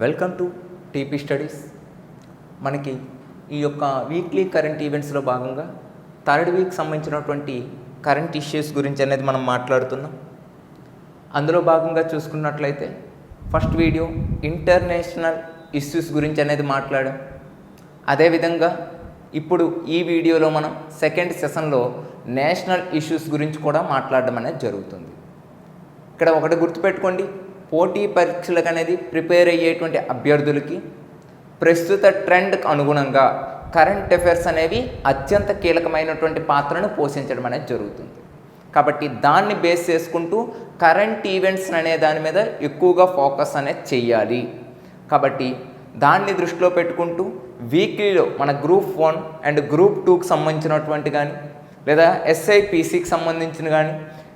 Welcome to TP studies. మనకి ఈ యొక్క వీక్లీ కరెంట్ ఈవెంట్స్లో భాగంగా థర్డ్ వీక్ సంబంధించినటువంటి కరెంట్ ఇష్యూస్ గురించి అనేది మనం మాట్లాడుతున్నాం. అందులో భాగంగా చూసుకున్నట్లయితే ఫస్ట్ వీడియో ఇంటర్నేషనల్ ఇష్యూస్ గురించి అనేది మాట్లాడాం. అదేవిధంగా ఇప్పుడు ఈ వీడియోలో మనం సెకండ్ సెషన్లో నేషనల్ ఇష్యూస్ గురించి కూడా మాట్లాడడం అనేది జరుగుతుంది. ఇక్కడ ఒకటి గుర్తుపెట్టుకోండి, పోటీ పరీక్షలకు అనేది ప్రిపేర్ అయ్యేటువంటి అభ్యర్థులకి ప్రస్తుత ట్రెండ్కి అనుగుణంగా కరెంట్ అఫైర్స్ అనేవి అత్యంత కీలకమైనటువంటి పాత్రను పోషించడం అనేది జరుగుతుంది. కాబట్టి దాన్ని బేస్ చేసుకుంటూ కరెంట్ ఈవెంట్స్ అనే దాని మీద ఎక్కువగా ఫోకస్ అనేది చెయ్యాలి. కాబట్టి దాన్ని దృష్టిలో పెట్టుకుంటూ వీక్లీలో మన గ్రూప్ 1 అండ్ గ్రూప్ 2కి సంబంధించినటువంటి కానీ లేదా SIPCకి సంబంధించిన కానీ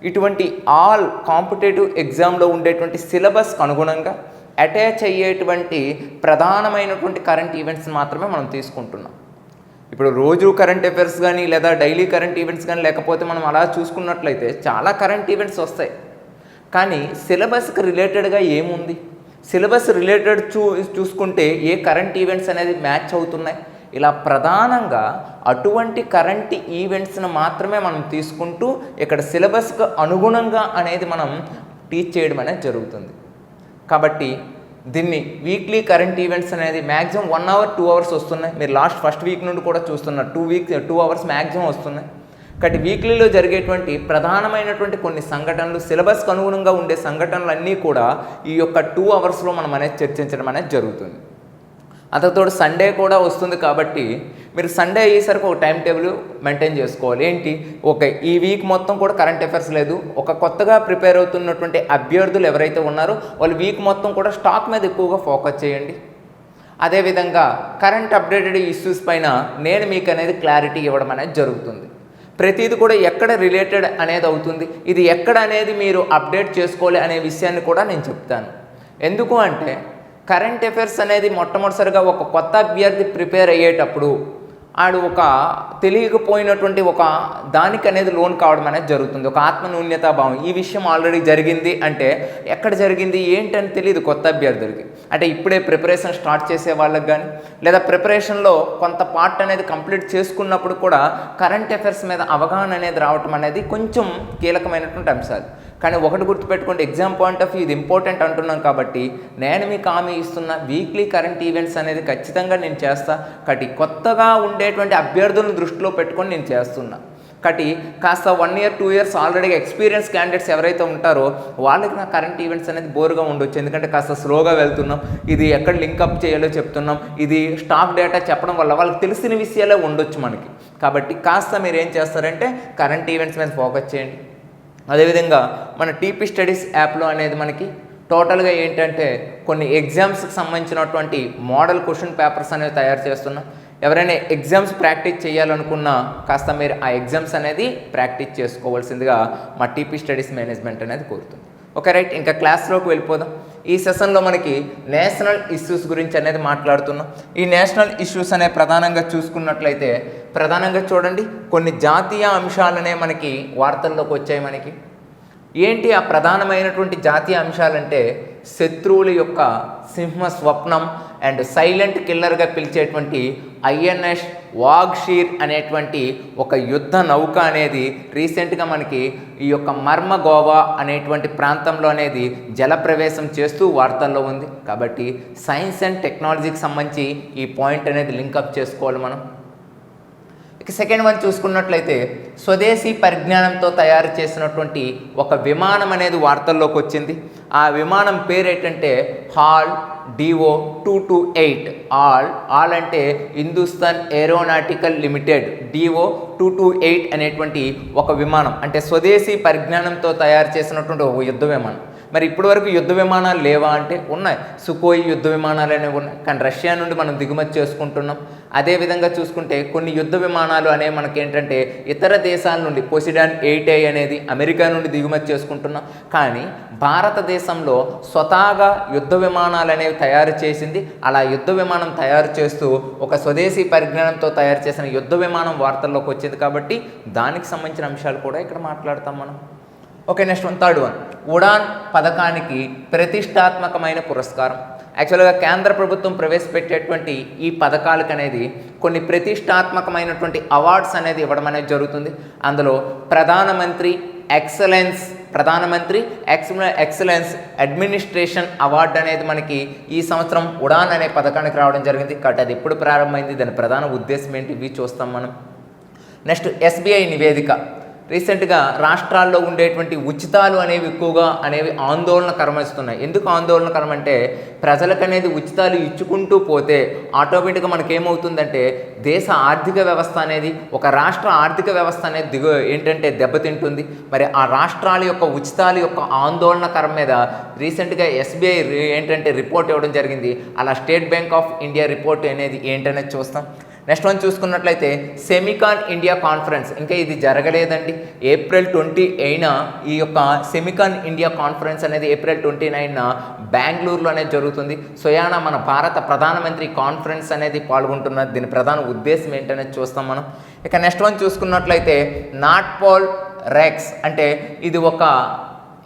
ఇటువంటి ఆల్ కాంపిటేటివ్ ఎగ్జామ్లో ఉండేటువంటి సిలబస్కి అనుగుణంగా అటాచ్ అయ్యేటువంటి ప్రధానమైనటువంటి కరెంట్ ఈవెంట్స్ మాత్రమే మనం తీసుకుంటున్నాం. ఇప్పుడు రోజు కరెంట్ అఫైర్స్ కానీ లేదా డైలీ కరెంట్ ఈవెంట్స్ కానీ లేకపోతే మనం అలా చూసుకున్నట్లయితే చాలా కరెంట్ ఈవెంట్స్ వస్తాయి. కానీ సిలబస్కి రిలేటెడ్గా ఏముంది, సిలబస్ రిలేటెడ్ చూసుకుంటే ఏ కరెంట్ ఈవెంట్స్ అనేది మ్యాచ్ అవుతున్నాయి, ఇలా ప్రధానంగా అటువంటి కరెంట్ ఈవెంట్స్ను మాత్రమే మనం తీసుకుంటూ ఇక్కడ సిలబస్కు అనుగుణంగా అనేది మనం టీచ్ చేయడం అనేది జరుగుతుంది. కాబట్టి దీన్ని వీక్లీ కరెంట్ ఈవెంట్స్ అనేది మ్యాక్సిమం 1 అవర్ 2 అవర్స్ వస్తున్నాయి. మీరు ఫస్ట్ వీక్ నుండి కూడా చూస్తున్నారు, 2 అవర్స్ మ్యాక్సిమం వస్తున్నాయి. కాబట్టి వీక్లీలో జరిగేటువంటి ప్రధానమైనటువంటి కొన్ని సంఘటనలు, సిలబస్కు అనుగుణంగా ఉండే సంఘటనలు అన్నీ కూడా ఈ యొక్క 2 అవర్స్లో మనం అనేది చర్చించడం అనేది జరుగుతుంది. అంతకుతోడు సండే కూడా వస్తుంది. కాబట్టి మీరు సండే అయ్యేసరికి ఒక టైం టేబుల్ మెయింటైన్ చేసుకోవాలి. ఏంటి, ఓకే ఈ వీక్ మొత్తం కూడా కరెంట్ అఫైర్స్ లేదు, ఒక కొత్తగా ప్రిపేర్ అవుతున్నటువంటి అభ్యర్థులు ఎవరైతే ఉన్నారో వాళ్ళు వీక్ మొత్తం కూడా స్టాక్ మీద ఎక్కువగా ఫోకస్ చేయండి. అదేవిధంగా కరెంట్ అప్డేటెడ్ ఇష్యూస్ పైన నేను మీకు అనేది క్లారిటీ ఇవ్వడం అనేది జరుగుతుంది. ప్రతిదీ కూడా ఎక్కడ రిలేటెడ్ అనేది అవుతుంది, ఇది ఎక్కడ అనేది మీరు అప్డేట్ చేసుకోవాలి అనే విషయాన్ని కూడా నేను చెప్తాను. ఎందుకు అంటే కరెంట్ అఫైర్స్ అనేది మొట్టమొదటిసారిగా ఒక కొత్త అభ్యర్థి ప్రిపేర్ అయ్యేటప్పుడు ఆడు ఒక తెలియకపోయినటువంటి ఒక దానికి అనేది లోన్ కావడం అనేది జరుగుతుంది. ఒక ఆత్మన్యూన్యతాభావం, ఈ విషయం ఆల్రెడీ జరిగింది అంటే ఎక్కడ జరిగింది ఏంటని తెలియదు కొత్త అభ్యర్థులకి. అంటే ఇప్పుడే ప్రిపరేషన్ స్టార్ట్ చేసే వాళ్ళకి కానీ లేదా ప్రిపరేషన్లో కొంత పార్ట్ అనేది కంప్లీట్ చేసుకున్నప్పుడు కూడా కరెంట్ అఫైర్స్ మీద అవగాహన అనేది రావటం అనేది కొంచెం కీలకమైనటువంటి అంశాలు. కానీ ఒకటి గుర్తుపెట్టుకోండి, ఎగ్జామ్ పాయింట్ ఆఫ్ వ్యూ ఇది ఇంపార్టెంట్ అంటున్నాం కాబట్టి నేను మీకు హామీ ఇస్తున్న వీక్లీ కరెంట్ ఈవెంట్స్ అనేది ఖచ్చితంగా నేను చేస్తా. కాబట్టి కొత్తగా ఉండేటువంటి అభ్యర్థులను దృష్టిలో పెట్టుకొని నేను చేస్తున్నా. కాబట్టి కాస్త 1 year 2 years already experience candidates ఎవరైతే ఉంటారో వాళ్ళకి నా కరెంట్ ఈవెంట్స్ అనేది బోర్గా ఉండొచ్చు. ఎందుకంటే కాస్త స్లోగా వెళ్తున్నాం, ఇది ఎక్కడ లింకప్ చేయాలో చెప్తున్నాం, ఇది స్టాక్ డేటా చెప్పడం వల్ల వాళ్ళకి తెలిసిన విషయాలే ఉండొచ్చు మనకి. కాబట్టి కాస్త మీరు ఏం చేస్తారంటే కరెంట్ ఈవెంట్స్ మీద ఫోకస్ చేయండి. అదేవిధంగా మన టీపీ స్టడీస్ యాప్లో అనేది మనకి టోటల్గా ఏంటంటే కొన్ని ఎగ్జామ్స్కి సంబంధించినటువంటి మోడల్ క్వశ్చన్ పేపర్స్ అనేవి తయారు చేస్తున్నాం. ఎవరైనా ఎగ్జామ్స్ ప్రాక్టీస్ చేయాలనుకున్నా కాస్త మీరు ఆ ఎగ్జామ్స్ అనేది ప్రాక్టీస్ చేసుకోవాల్సిందిగా మా టీపీ స్టడీస్ మేనేజ్మెంట్ అనేది కోరుతుంది. ఓకే రైట్, ఇంకా క్లాస్లోకి వెళ్ళిపోదాం. ఈ సెషన్లో మనకి నేషనల్ ఇష్యూస్ గురించి అనేది మాట్లాడుతున్నాం. ఈ నేషనల్ ఇష్యూస్ అనే ప్రధానంగా చూసుకున్నట్లయితే ప్రధానంగా చూడండి, కొన్ని జాతీయ అంశాలనే మనకి వార్తల్లోకి వచ్చాయి. మనకి ఏంటి ఆ ప్రధానమైనటువంటి జాతీయ అంశాలంటే శత్రువుల యొక్క సింహ స్వప్నం అండ్ సైలెంట్ కిల్లర్గా పిలిచేటువంటి INS వాగ్షీర్ అనేటువంటి ఒక యుద్ధ నౌక అనేది రీసెంట్గా మనకి ఈ యొక్క మర్మగోవా అనేటువంటి ప్రాంతంలో అనేది జలప్రవేశం చేస్తూ వార్తల్లో ఉంది. కాబట్టి సైన్స్ అండ్ టెక్నాలజీకి సంబంధించి ఈ పాయింట్ అనేది లింకప్ చేసుకోవాలి మనం. ఇక సెకండ్ వన్ చూసుకున్నట్లయితే స్వదేశీ పరిజ్ఞానంతో తయారు చేసినటువంటి ఒక విమానం అనేది వార్తల్లోకి వచ్చింది. ఆ విమానం పేరు ఏంటంటే HAL DO-228. ఆల్ అంటే హిందుస్థాన్ ఏరోనాటికల్ లిమిటెడ్ DO-228 అనేటువంటి ఒక విమానం, అంటే స్వదేశీ పరిజ్ఞానంతో తయారు చేసినటువంటి ఒక యుద్ధ విమానం. మరి ఇప్పటి వరకు యుద్ధ విమానాలు లేవా అంటే ఉన్నాయి, సుకోయి యుద్ధ విమానాలు అనేవి ఉన్నాయి. కానీ రష్యా నుండి మనం దిగుమతి చేసుకుంటున్నాం. అదేవిధంగా చూసుకుంటే కొన్ని యుద్ధ విమానాలు అనేవి మనకి ఏంటంటే ఇతర దేశాల నుండి పొసిడాన్ 8A అనేది అమెరికా నుండి దిగుమతి చేసుకుంటున్నాం. కానీ భారతదేశంలో స్వతహాగా యుద్ధ విమానాలు అనేవి తయారు చేసింది. అలా యుద్ధ విమానం తయారు చేస్తూ ఒక స్వదేశీ పరిజ్ఞానంతో తయారు చేసిన యుద్ధ విమానం వార్తల్లోకి వచ్చింది. కాబట్టి దానికి సంబంధించిన అంశాలు కూడా ఇక్కడ మాట్లాడతాం మనం. Okay, next one, third one, Udan పథకానికి ప్రతిష్టాత్మకమైన పురస్కారం. యాక్చువల్గా కేంద్ర ప్రభుత్వం ప్రవేశపెట్టేటువంటి ఈ పథకాలకు అనేది కొన్ని ప్రతిష్టాత్మకమైనటువంటి అవార్డ్స్ అనేది ఇవ్వడం అనేది జరుగుతుంది. అందులో ప్రధానమంత్రి ఎక్సలెన్స్ అడ్మినిస్ట్రేషన్ అవార్డు అనేది మనకి ఈ సంవత్సరం ఉడాన్ అనే పథకానికి రావడం జరిగింది. కాబట్టి అది ఎప్పుడు ప్రారంభమైంది, దాని ప్రధాన ఉద్దేశం ఏంటి, ఇవి చూస్తాం మనం. నెక్స్ట్ ఎస్బీఐ నివేదిక. రీసెంట్గా రాష్ట్రాల్లో ఉండేటువంటి ఉచితాలు అనేవి ఆందోళనకరమిస్తున్నాయి. ఎందుకు ఆందోళనకరం అంటే ప్రజలకు అనేది ఉచితాలు ఇచ్చుకుంటూ పోతే ఆటోమేటిక్గా మనకేమవుతుందంటే దేశ ఆర్థిక వ్యవస్థ అనేది, ఒక రాష్ట్ర ఆర్థిక వ్యవస్థ అనేది దెబ్బతింటుంది. మరి ఆ రాష్ట్రాల యొక్క ఉచితాల యొక్క ఆందోళనకరం మీద రీసెంట్గా ఎస్బీఐ రిపోర్ట్ ఇవ్వడం జరిగింది. అలా state bank of India report అనేది ఏంటనేది చూస్తాం. నెక్స్ట్ వన్ చూసుకున్నట్లయితే సెమికాన్ ఇండియా కాన్ఫరెన్స్, ఇంకా ఇది జరగలేదండి. ఏప్రిల్ 29న ఈ యొక్క సెమికాన్ ఇండియా కాన్ఫరెన్స్ అనేది ఏప్రిల్ 29న బెంగళూరులో అనేది జరుగుతుంది. సోయానా మన భారత ప్రధానమంత్రి కాన్ఫరెన్స్ అనేది పాల్గొంటున్నారు. దీని ప్రధాన ఉద్దేశం ఏంటనేది చూస్తాం మనం. ఇక నెక్స్ట్ వన్ చూసుకున్నట్లయితే నాట్పోల్ రెక్స్ అంటే ఇది ఒక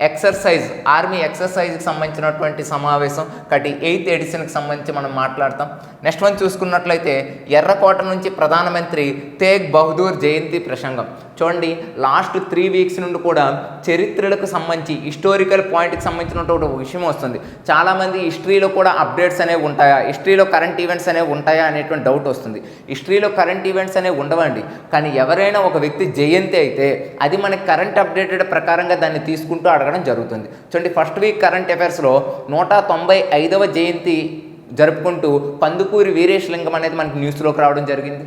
ఎక్సర్సైజ్, ఆర్మీ ఎక్సర్సైజ్కి సంబంధించినటువంటి సమావేశం. కాబట్టి 8th ఎడిషన్కి సంబంధించి మనం మాట్లాడతాం. నెక్స్ట్ వన్ చూసుకున్నట్లయితే ఎర్రకోట నుంచి ప్రధానమంత్రి తేగ్ బహదూర్ జయంతి ప్రసంగం. చూడండి, లాస్ట్ 3 వీక్స్ నుండి కూడా చరిత్రలకు సంబంధించి హిస్టారికల్ పాయింట్కి సంబంధించినటువంటి ఒక విషయం వస్తుంది. చాలామంది హిస్టరీలో కూడా అప్డేట్స్ అనేవి ఉంటాయా, హిస్టరీలో కరెంట్ ఈవెంట్స్ అనేవి ఉంటాయా అనేటువంటి డౌట్ వస్తుంది. హిస్టరీలో కరెంట్ ఈవెంట్స్ అనేవి ఉండవండి. కానీ ఎవరైనా ఒక వ్యక్తి జయంతి అయితే అది మనకి కరెంట్ అప్డేటెడ్ ప్రకారంగా దాన్ని తీసుకుంటూ అడగడం జరుగుతుంది. చూడండి, ఫస్ట్ వీక్ కరెంట్ అఫైర్స్లో 195వ జయంతి జరుపుకుంటూ కందుకూరి వీరేశలింగం అనేది మనకి న్యూస్లోకి రావడం జరిగింది.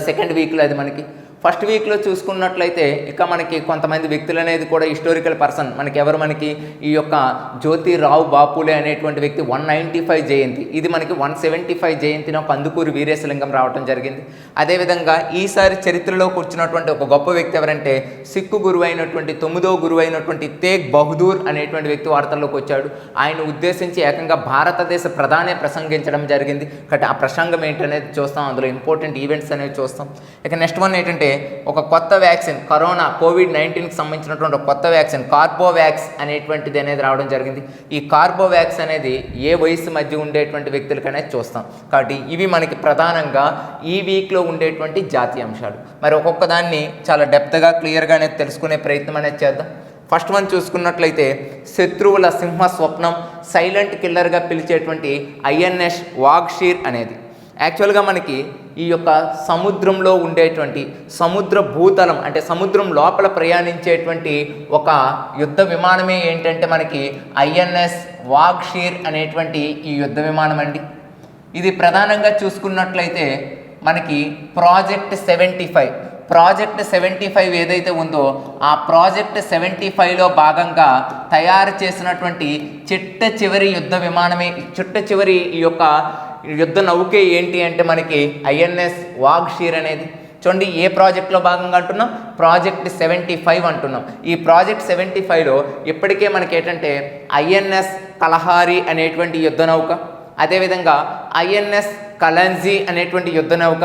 సెకండ్ వీక్లో అది మనకి. ఫస్ట్ వీక్లో చూసుకున్నట్లయితే ఇక మనకి కొంతమంది వ్యక్తులు అనేది కూడా హిస్టారికల్ పర్సన్ మనకి ఈ యొక్క జ్యోతిరావు బాపులే అనేటువంటి వ్యక్తి 195 జయంతి, ఇది మనకి 175 జయంతిన కందుకూరి వీరేశలింగం రావడం జరిగింది. అదేవిధంగా ఈసారి చరిత్రలో కూర్చున్నటువంటి ఒక గొప్ప వ్యక్తి ఎవరంటే సిక్కు గురువు అయినటువంటి 9వ గురువు అయినటువంటి తేగ్ బహదూర్ అనేటువంటి వ్యక్తి వార్తల్లోకి వచ్చాడు. ఆయన ఉద్దేశించి ఏకంగా భారతదేశ ప్రధానే ప్రసంగించడం జరిగింది. కాబట్టి ఆ ప్రసంగం ఏంటనేది చూస్తాం, అందులో ఇంపార్టెంట్ ఈవెంట్స్ అనేవి చూస్తాం. ఇక నెక్స్ట్ వన్ ఏంటంటే ఒక కొత్త వ్యాక్సిన్, కరోనా కోవిడ్-19కి సంబంధించినటువంటి ఒక కొత్త వ్యాక్సిన్ కార్బోవ్యాక్స్ అనేటువంటిది అనేది రావడం జరిగింది. ఈ కార్బోవ్యాక్స్ అనేది ఏ వయసు మధ్య ఉండేటువంటి వ్యక్తులకనేది చూస్తాం. కాబట్టి ఇవి మనకి ప్రధానంగా ఈ వీక్లో ఉండేటువంటి జాతీయ అంశాలు. మరి ఒక్కొక్క దాన్ని చాలా డెప్త్గా క్లియర్గా అనేది తెలుసుకునే ప్రయత్నం అనేది చేద్దాం. ఫస్ట్ వన్ చూసుకున్నట్లయితే శత్రువుల సింహ స్వప్నం, సైలెంట్ కిల్లర్గా పిలిచేటువంటి ఐఎన్ఎస్ వాగ్షీర్ అనేది యాక్చువల్గా మనకి ఈ యొక్క సముద్రంలో ఉండేటువంటి సముద్ర భూతలం అంటే సముద్రం లోపల ప్రయాణించేటువంటి ఒక యుద్ధ విమానమే ఏంటంటే మనకి ఐఎన్ఎస్ వాగ్షీర్ అనేటువంటి ఈ యుద్ధ విమానం అండి. ఇది ప్రధానంగా చూసుకున్నట్లయితే మనకి ప్రాజెక్ట్ 75 ఏదైతే ఉందో ఆ ప్రాజెక్ట్ 75లో భాగంగా తయారు చేసినటువంటి చిట్ట చివరి యుద్ధ విమానమే, చిట్ట చివరి ఈ యొక్క యుద్ధ నౌకే ఏంటి అంటే మనకి ఐఎన్ఎస్ వాగ్షీర్ అనేది. చూడండి, ఏ ప్రాజెక్ట్లో భాగంగా అంటున్నాం, ప్రాజెక్ట్ 75 అంటున్నాం. ఈ ప్రాజెక్ట్ 75లో ఇప్పటికే మనకి ఏంటంటే ఐఎన్ఎస్ కలహారి అనేటువంటి యుద్ధ నౌక, అదేవిధంగా ఐఎన్ఎస్ కలంజీ అనేటువంటి యుద్ధ నౌక,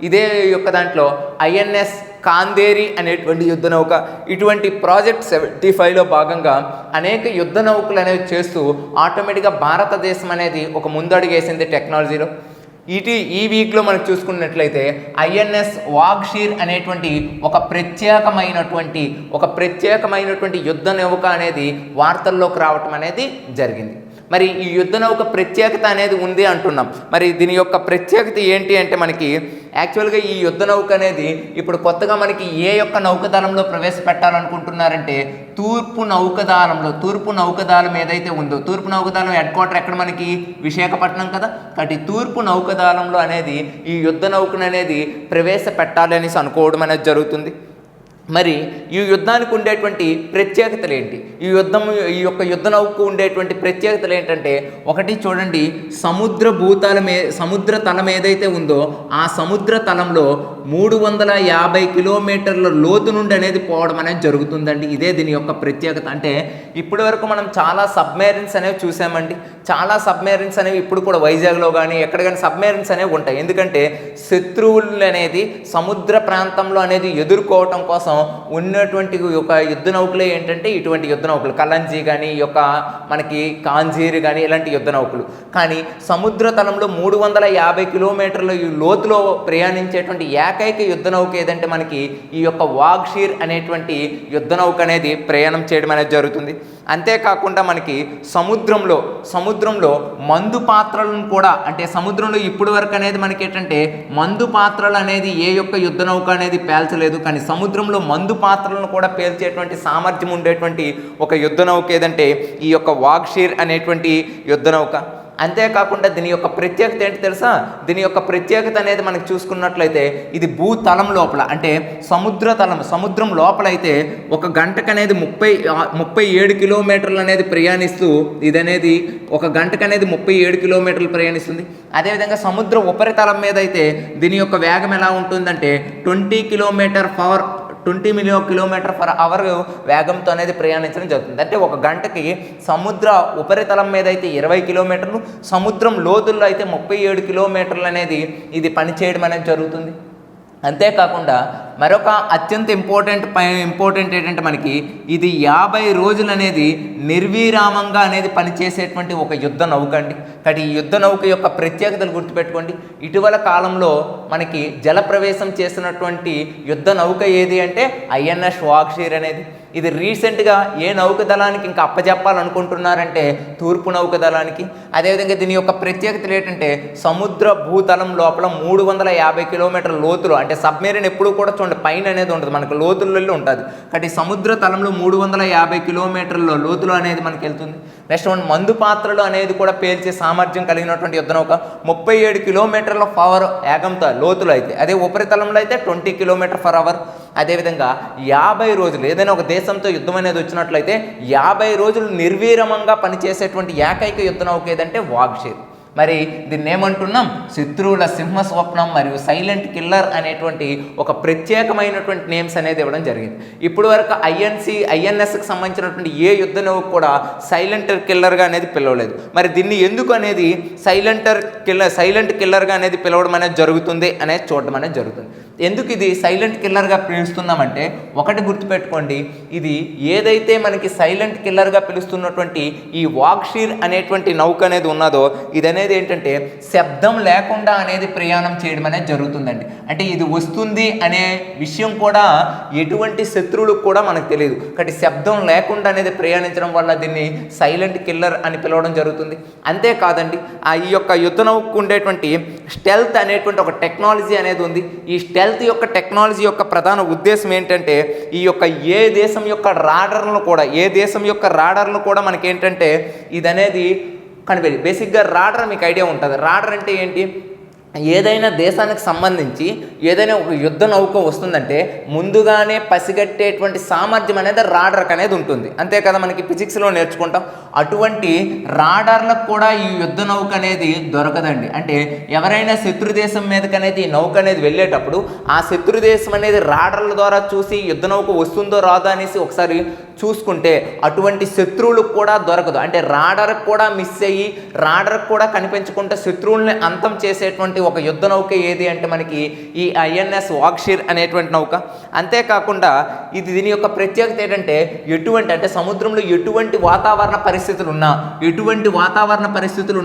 ఇదే యొక్క దాంట్లో ఐఎన్ఎస్ కాందేరి అనేటువంటి యుద్ధ నౌక, ఇటువంటి ప్రాజెక్ట్ 75లో భాగంగా అనేక యుద్ధ నౌకలు అనేవి చేస్తూ ఆటోమేటిక్గా భారతదేశం అనేది ఒక ముందడుగు వేసింది టెక్నాలజీలో. ఈ వీక్లో మనం చూసుకున్నట్లయితే ఐఎన్ఎస్ వాగ్షీర్ అనేటువంటి ఒక ప్రత్యేకమైనటువంటి యుద్ధ నౌక అనేది వార్తల్లోకి రావటం అనేది జరిగింది. మరి ఈ యుద్ధ నౌక ప్రత్యేకత అనేది ఉంది అంటున్నాం. మరి దీని యొక్క ప్రత్యేకత ఏంటి అంటే మనకి యాక్చువల్గా ఈ యుద్ధ నౌక అనేది ఇప్పుడు కొత్తగా మనకి ఏ యొక్క నౌకదళంలో ప్రవేశపెట్టాలనుకుంటున్నారంటే తూర్పు నౌకదళం ఏదైతే ఉందో, తూర్పు నౌకదళం హెడ్ క్వార్టర్ ఎక్కడ మనకి విశాఖపట్నం కదా. కాబట్టి తూర్పు నౌకదళంలో అనేది ఈ యుద్ధ నౌకను అనేది ప్రవేశపెట్టాలి అనేసి అనుకోవడం అనేది జరుగుతుంది. మరి ఈ యుద్ధానికి ఉండేటువంటి ప్రత్యేకతలు ఏంటి, ఈ యొక్క యుద్ధ నౌకు ఉండేటువంటి ప్రత్యేకతలు ఏంటంటే, ఒకటి చూడండి, సముద్ర తలం ఏదైతే ఉందో ఆ సముద్ర తలంలో 350 కిలోమీటర్ల లోతు నుండి అనేది పోవడం అనేది జరుగుతుందండి. ఇదే దీని యొక్క ప్రత్యేకత. అంటే ఇప్పటి వరకు మనం చాలా సబ్మెరీన్స్ అనేవి చూసామండి. చాలా సబ్మెరీన్స్ అనేవి ఇప్పుడు కూడా వైజాగ్లో కానీ ఎక్కడ కానీ సబ్మెరీన్స్ అనేవి ఉంటాయి. ఎందుకంటే శత్రువులు అనేది సముద్ర ప్రాంతంలో అనేది ఎదుర్కోవటం కోసం ఉన్నటువంటి ఒక యుద్ధ నౌకలే ఏంటంటే ఇటువంటి యుద్ధ నౌకలు, కలంజీ కానీ ఈ యొక్క మనకి కాంజీర్ కానీ ఇలాంటి యుద్ధ నౌకలు. కానీ సముద్ర తలంలో 350 కిలోమీటర్ల లోతులో ప్రయాణించేటువంటి ఏకైక యుద్ధ నౌక ఏదంటే మనకి ఈ యొక్క వాగ్షీర్ అనేటువంటి యుద్ధ నౌక అనేది ప్రయాణం చేయడం అనేది జరుగుతుంది. అంతేకాకుండా మనకి సముద్రంలో మందు పాత్రలను కూడా, అంటే సముద్రంలో ఇప్పటి వరకు అనేది మనకి ఏంటంటే మందు పాత్రలు అనేది ఏ యొక్క యుద్ధ నౌక అనేది పేల్చలేదు. కానీ సముద్రంలో మందు పాత్రలను కూడా పేల్చేటువంటి సామర్థ్యం ఉండేటువంటి ఒక యుద్ధ నౌక ఏదంటే ఈ యొక్క వాగ్షీర్ అనేటువంటి యుద్ధ నౌక. అంతేకాకుండా దీని యొక్క ప్రత్యేకత ఏంటి తెలుసా? దీని యొక్క ప్రత్యేకత అనేది మనకు చూసుకున్నట్లయితే ఇది భూతలం లోపల, అంటే సముద్రం లోపల అయితే ఒక గంటకనేది 37 కిలోమీటర్లు అనేది ప్రయాణిస్తూ ఇదనేది ఒక గంటకనేది 37 కిలోమీటర్లు ప్రయాణిస్తుంది. అదేవిధంగా సముద్ర ఉపరితలం మీద అయితే దీని యొక్క వేగం ఎలా ఉంటుందంటే 20 కిలోమీటర్ పర్ అవర్ వేగంతో అనేది ప్రయాణించడం జరుగుతుంది. అంటే ఒక గంటకి సముద్ర ఉపరితలం మీద అయితే 20 కిలోమీటర్లు, సముద్రం లోతుల్లో అయితే 37 కిలోమీటర్లు అనేది ఇది పనిచేయడం అనేది జరుగుతుంది. అంతేకాకుండా మరొక అత్యంత ఇంపార్టెంట్ ఏంటంటే మనకి ఇది 50 రోజులు అనేది నిర్విరామంగా అనేది పనిచేసేటువంటి ఒక యుద్ధ నౌక అండి. కాబట్టి ఈ యుద్ధ నౌక యొక్క ప్రత్యేకతలు గుర్తుపెట్టుకోండి. ఇటీవల కాలంలో మనకి జల ప్రవేశం చేసినటువంటి యుద్ధ నౌక ఏది అంటే ఐఎన్ఎస్ వాగ్షీర్ అనేది. ఇది రీసెంట్గా ఏ నౌకదళానికి ఇంకా అప్పచెప్పాలనుకుంటున్నారంటే తూర్పు నౌకదళానికి. అదేవిధంగా దీని యొక్క ప్రత్యేకతలు ఏంటంటే సముద్ర భూతలం లోపల 350 కిలోమీటర్ల లోతులో, అంటే సబ్మెరీన్ ఎప్పుడు కూడా చూడండి పైన అనేది ఉంటుంది, మనకు లోతుల్లో ఉంటుంది. కాబట్టి సముద్ర తలంలో 350 కిలోమీటర్ల లోతులో అనేది మనకి వెళ్తుంది. నెక్స్ట్ మందు పాత్రలు అనేది కూడా పేల్చే సామర్థ్యం కలిగినటువంటి యుద్ధ నౌక. 37 కిలోమీటర్ల పవర్ వేగంతో లోతులో అయితే, అదే ఉపరితలంలో అయితే 20 కిలోమీటర్ పర్ అవర్. అదేవిధంగా 50 రోజులు ఏదైనా ఒక దేశంతో యుద్ధం అనేది వచ్చినట్లయితే 50 రోజులు నిర్వీరమంగా పనిచేసేటువంటి ఏకైక యుద్ధ నౌక ఏదంటే వాగ్షీర్. మరి దీన్ని ఏమంటున్నాం? శత్రువుల సింహ స్వప్నం మరియు సైలెంట్ కిల్లర్ అనేటువంటి ఒక ప్రత్యేకమైనటువంటి నేమ్స్ అనేది ఇవ్వడం జరిగింది. ఇప్పుడు వరకు ఐఎన్ఎస్కి సంబంధించినటువంటి ఏ యుద్ధ నౌక కూడా సైలెంట్ కిల్లర్గా అనేది పిలవలేదు. మరి దీన్ని ఎందుకు అనేది సైలెంట్ కిల్లర్గా అనేది పిలవడం అనేది జరుగుతుంది అనేది చూడడం అనేది జరుగుతుంది. ఎందుకు ఇది సైలెంట్ కిల్లర్గా పిలుస్తున్నామంటే ఒకటి గుర్తుపెట్టుకోండి, ఇది ఏదైతే మనకి సైలెంట్ కిల్లర్గా పిలుస్తున్నటువంటి ఈ వాగ్షీర్ అనేటువంటి నౌక అనేది ఉన్నదో ఇదనేది ఏంటంటే శబ్దం లేకుండా అనేది ప్రయాణం చేయడం అనేది జరుగుతుందండి. అంటే ఇది వస్తుంది అనే విషయం కూడా ఎటువంటి శత్రువులకు కూడా మనకు తెలియదు. కాబట్టి శబ్దం లేకుండా అనేది ప్రయాణించడం వల్ల దీన్ని సైలెంట్ కిల్లర్ అని పిలవడం జరుగుతుంది. అంతేకాదండి, ఈ యొక్క యుద్ధ నౌకకు ఉండేటువంటి స్టెల్త్ అనేటువంటి ఒక టెక్నాలజీ అనేది ఉంది. ఈ స్టెల్త్ యొక్క టెక్నాలజీ యొక్క ప్రధాన ఉద్దేశం ఏంటంటే ఈ యొక్క ఏ దేశం యొక్క రాడర్లను కూడా మనకేంటంటే ఇది అనేది కనిపెట్టి బేసిక్గా రాడర్ మీకు ఐడియా ఉంటుంది. రాడర్ అంటే ఏంటి? ఏదైనా దేశానికి సంబంధించి ఏదైనా ఒక యుద్ధ నౌక వస్తుందంటే ముందుగానే పసిగట్టేటువంటి సామర్థ్యం అనేది రాడర్కి అనేది ఉంటుంది. అంతే కదా, మనకి ఫిజిక్స్లో నేర్చుకుంటాం. అటువంటి రాడర్లకు కూడా ఈ యుద్ధ నౌక అనేది దొరకదండి. అంటే ఎవరైనా శత్రు దేశం మీదకి అనేది ఈ నౌక అనేది వెళ్ళేటప్పుడు ఆ శత్రు దేశం అనేది రాడర్ల ద్వారా చూసి యుద్ధ నౌక వస్తుందో రాదో అనేసి ఒకసారి చూసుకుంటే అటువంటి శత్రువులకు కూడా దొరకదు. అంటే రాడర్కి కూడా మిస్ అయ్యి రాడర్కి కూడా కనిపించకుండా శత్రువుల్ని అంతం చేసేటువంటి ఒక యుద్ధ నౌక ఏది అంటే మనకి ఈ ఐఎన్ఎస్ వాగ్షీర్ అనేటువంటి నౌక. అంతేకాకుండా దీని యొక్క ప్రత్యేకత ఏంటంటే అంటే సముద్రంలో ఎటువంటి వాతావరణ పరిస్థితులు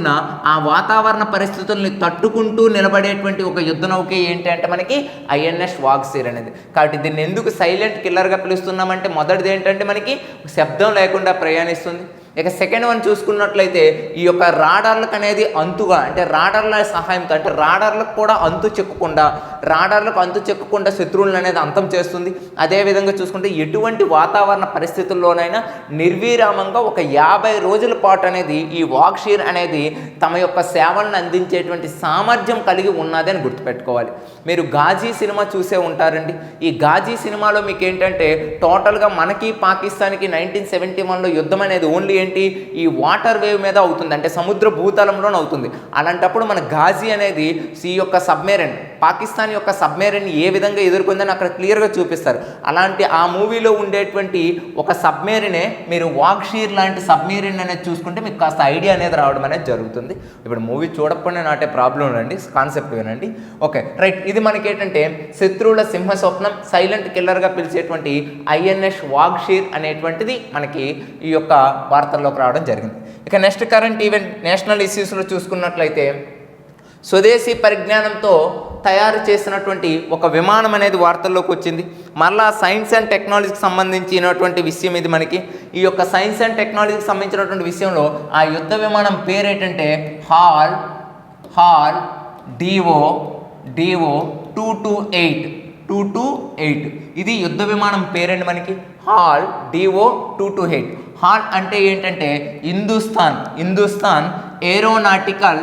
ఉన్నా ఆ వాతావరణ పరిస్థితుల్ని తట్టుకుంటూ నిలబడేటువంటి ఒక యుద్ధ నౌక ఏంటి అంటే మనకి ఐఎన్ఎస్ వాగ్షీర్ అనేది. కాబట్టి దీన్ని ఎందుకు సైలెంట్ కిల్లర్గా పిలుస్తున్నామంటే మొదటిది ఏంటంటే మనకి శబ్దం లేకుండా ప్రయాణిస్తుంది. ఇక సెకండ్ వన్ చూసుకున్నట్లయితే ఈ యొక్క రాడర్లకు అనేది అంతుగా, అంటే రాడర్ల సహాయంతో, అంటే రాడర్లకు కూడా అంతు చెక్కకుండా శత్రువులను అనేది అంతం చేస్తుంది. అదేవిధంగా చూసుకుంటే ఎటువంటి వాతావరణ పరిస్థితుల్లోనైనా నిర్విరామంగా ఒక 50 రోజుల పాటు అనేది ఈ వాగ్షీర్ అనేది తమ యొక్క సేవలను అందించేటువంటి సామర్థ్యం కలిగి ఉన్నది అని గుర్తుపెట్టుకోవాలి. మీరు గాజీ సినిమా చూసే ఉంటారండి. ఈ గాజీ సినిమాలో మీకు ఏంటంటే టోటల్గా మనకి పాకిస్తాన్కి 1971లో యుద్ధం అనేది ఓన్లీ ఏంటి ఈ వాటర్ వేవ్ మీద అవుతుంది, అంటే సముద్ర భూతలంలోనే అవుతుంది. అలాంటప్పుడు మన ఘాజీ అనేది ఈ యొక్క సబ్మెరైన్, పాకిస్తాన్ యొక్క సబ్మెరైన్ ఏ విధంగా ఎదుర్కొందని అక్కడ క్లియర్గా చూపిస్తారు. అలాంటి ఆ మూవీలో ఉండేటువంటి ఒక సబ్మెరైనే మీరు వాక్షీర్ లాంటి సబ్మెరైన్ అనేది చూసుకుంటే మీకు కాస్త ఐడియా అనేది రావడం అనేది జరుగుతుంది. ఇప్పుడు మూవీ చూడకపోయినా నాటే ప్రాబ్లం అండి, కాన్సెప్ట్ వినండి. ఓకే రైట్, ఇది మనకి ఏంటంటే శత్రువుల సింహ స్వప్నం, సైలెంట్ కిల్లర్గా పిలిచేటువంటి ఐఎన్ఎస్ వాక్షీర్ అనేటువంటిది మనకి ఈ యొక్క వార్తల్లోకి రావడం జరిగింది. ఇక నెక్స్ట్ కరెంట్ ఈవెంట్ నేషనల్ ఇష్యూస్లో చూసుకున్నట్లయితే స్వదేశీ పరిజ్ఞానంతో తయారు చేసినటువంటి ఒక విమానం అనేది వార్తల్లోకి వచ్చింది. మళ్ళా సైన్స్ అండ్ టెక్నాలజీకి సంబంధించినటువంటి విషయం ఇది మనకి. ఈ యొక్క సైన్స్ అండ్ టెక్నాలజీకి సంబంధించినటువంటి విషయంలో ఆ యుద్ధ విమానం పేరు ఏంటంటే హాల్ DO 228. ఇది యుద్ధ విమానం పేరండి మనకి, హాల్ DO 228. హాల్ అంటే ఏంటంటే హిందుస్థాన్ ఏరోనాటికల్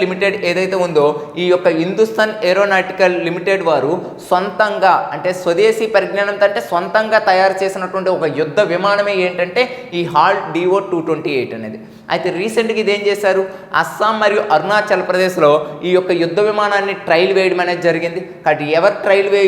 లిమిటెడ్ ఏదైతే ఉందో ఈ యొక్క హిందుస్థాన్ ఏరోనాటికల్ లిమిటెడ్ వారు సొంతంగా అంటే స్వదేశీ పరిజ్ఞానంతో అంటే సొంతంగా తయారు చేసినటువంటి ఒక యుద్ధ విమానమే ఏంటంటే ఈ హాల్ DO 228 అనేది. అయితే రీసెంట్గా ఇదేం చేశారు, అస్సాం మరియు అరుణాచల్ ప్రదేశ్లో ఈ యొక్క యుద్ధ విమానాన్ని ట్రైల్ వేయడం అనేది జరిగింది. కాబట్టి ఎవరు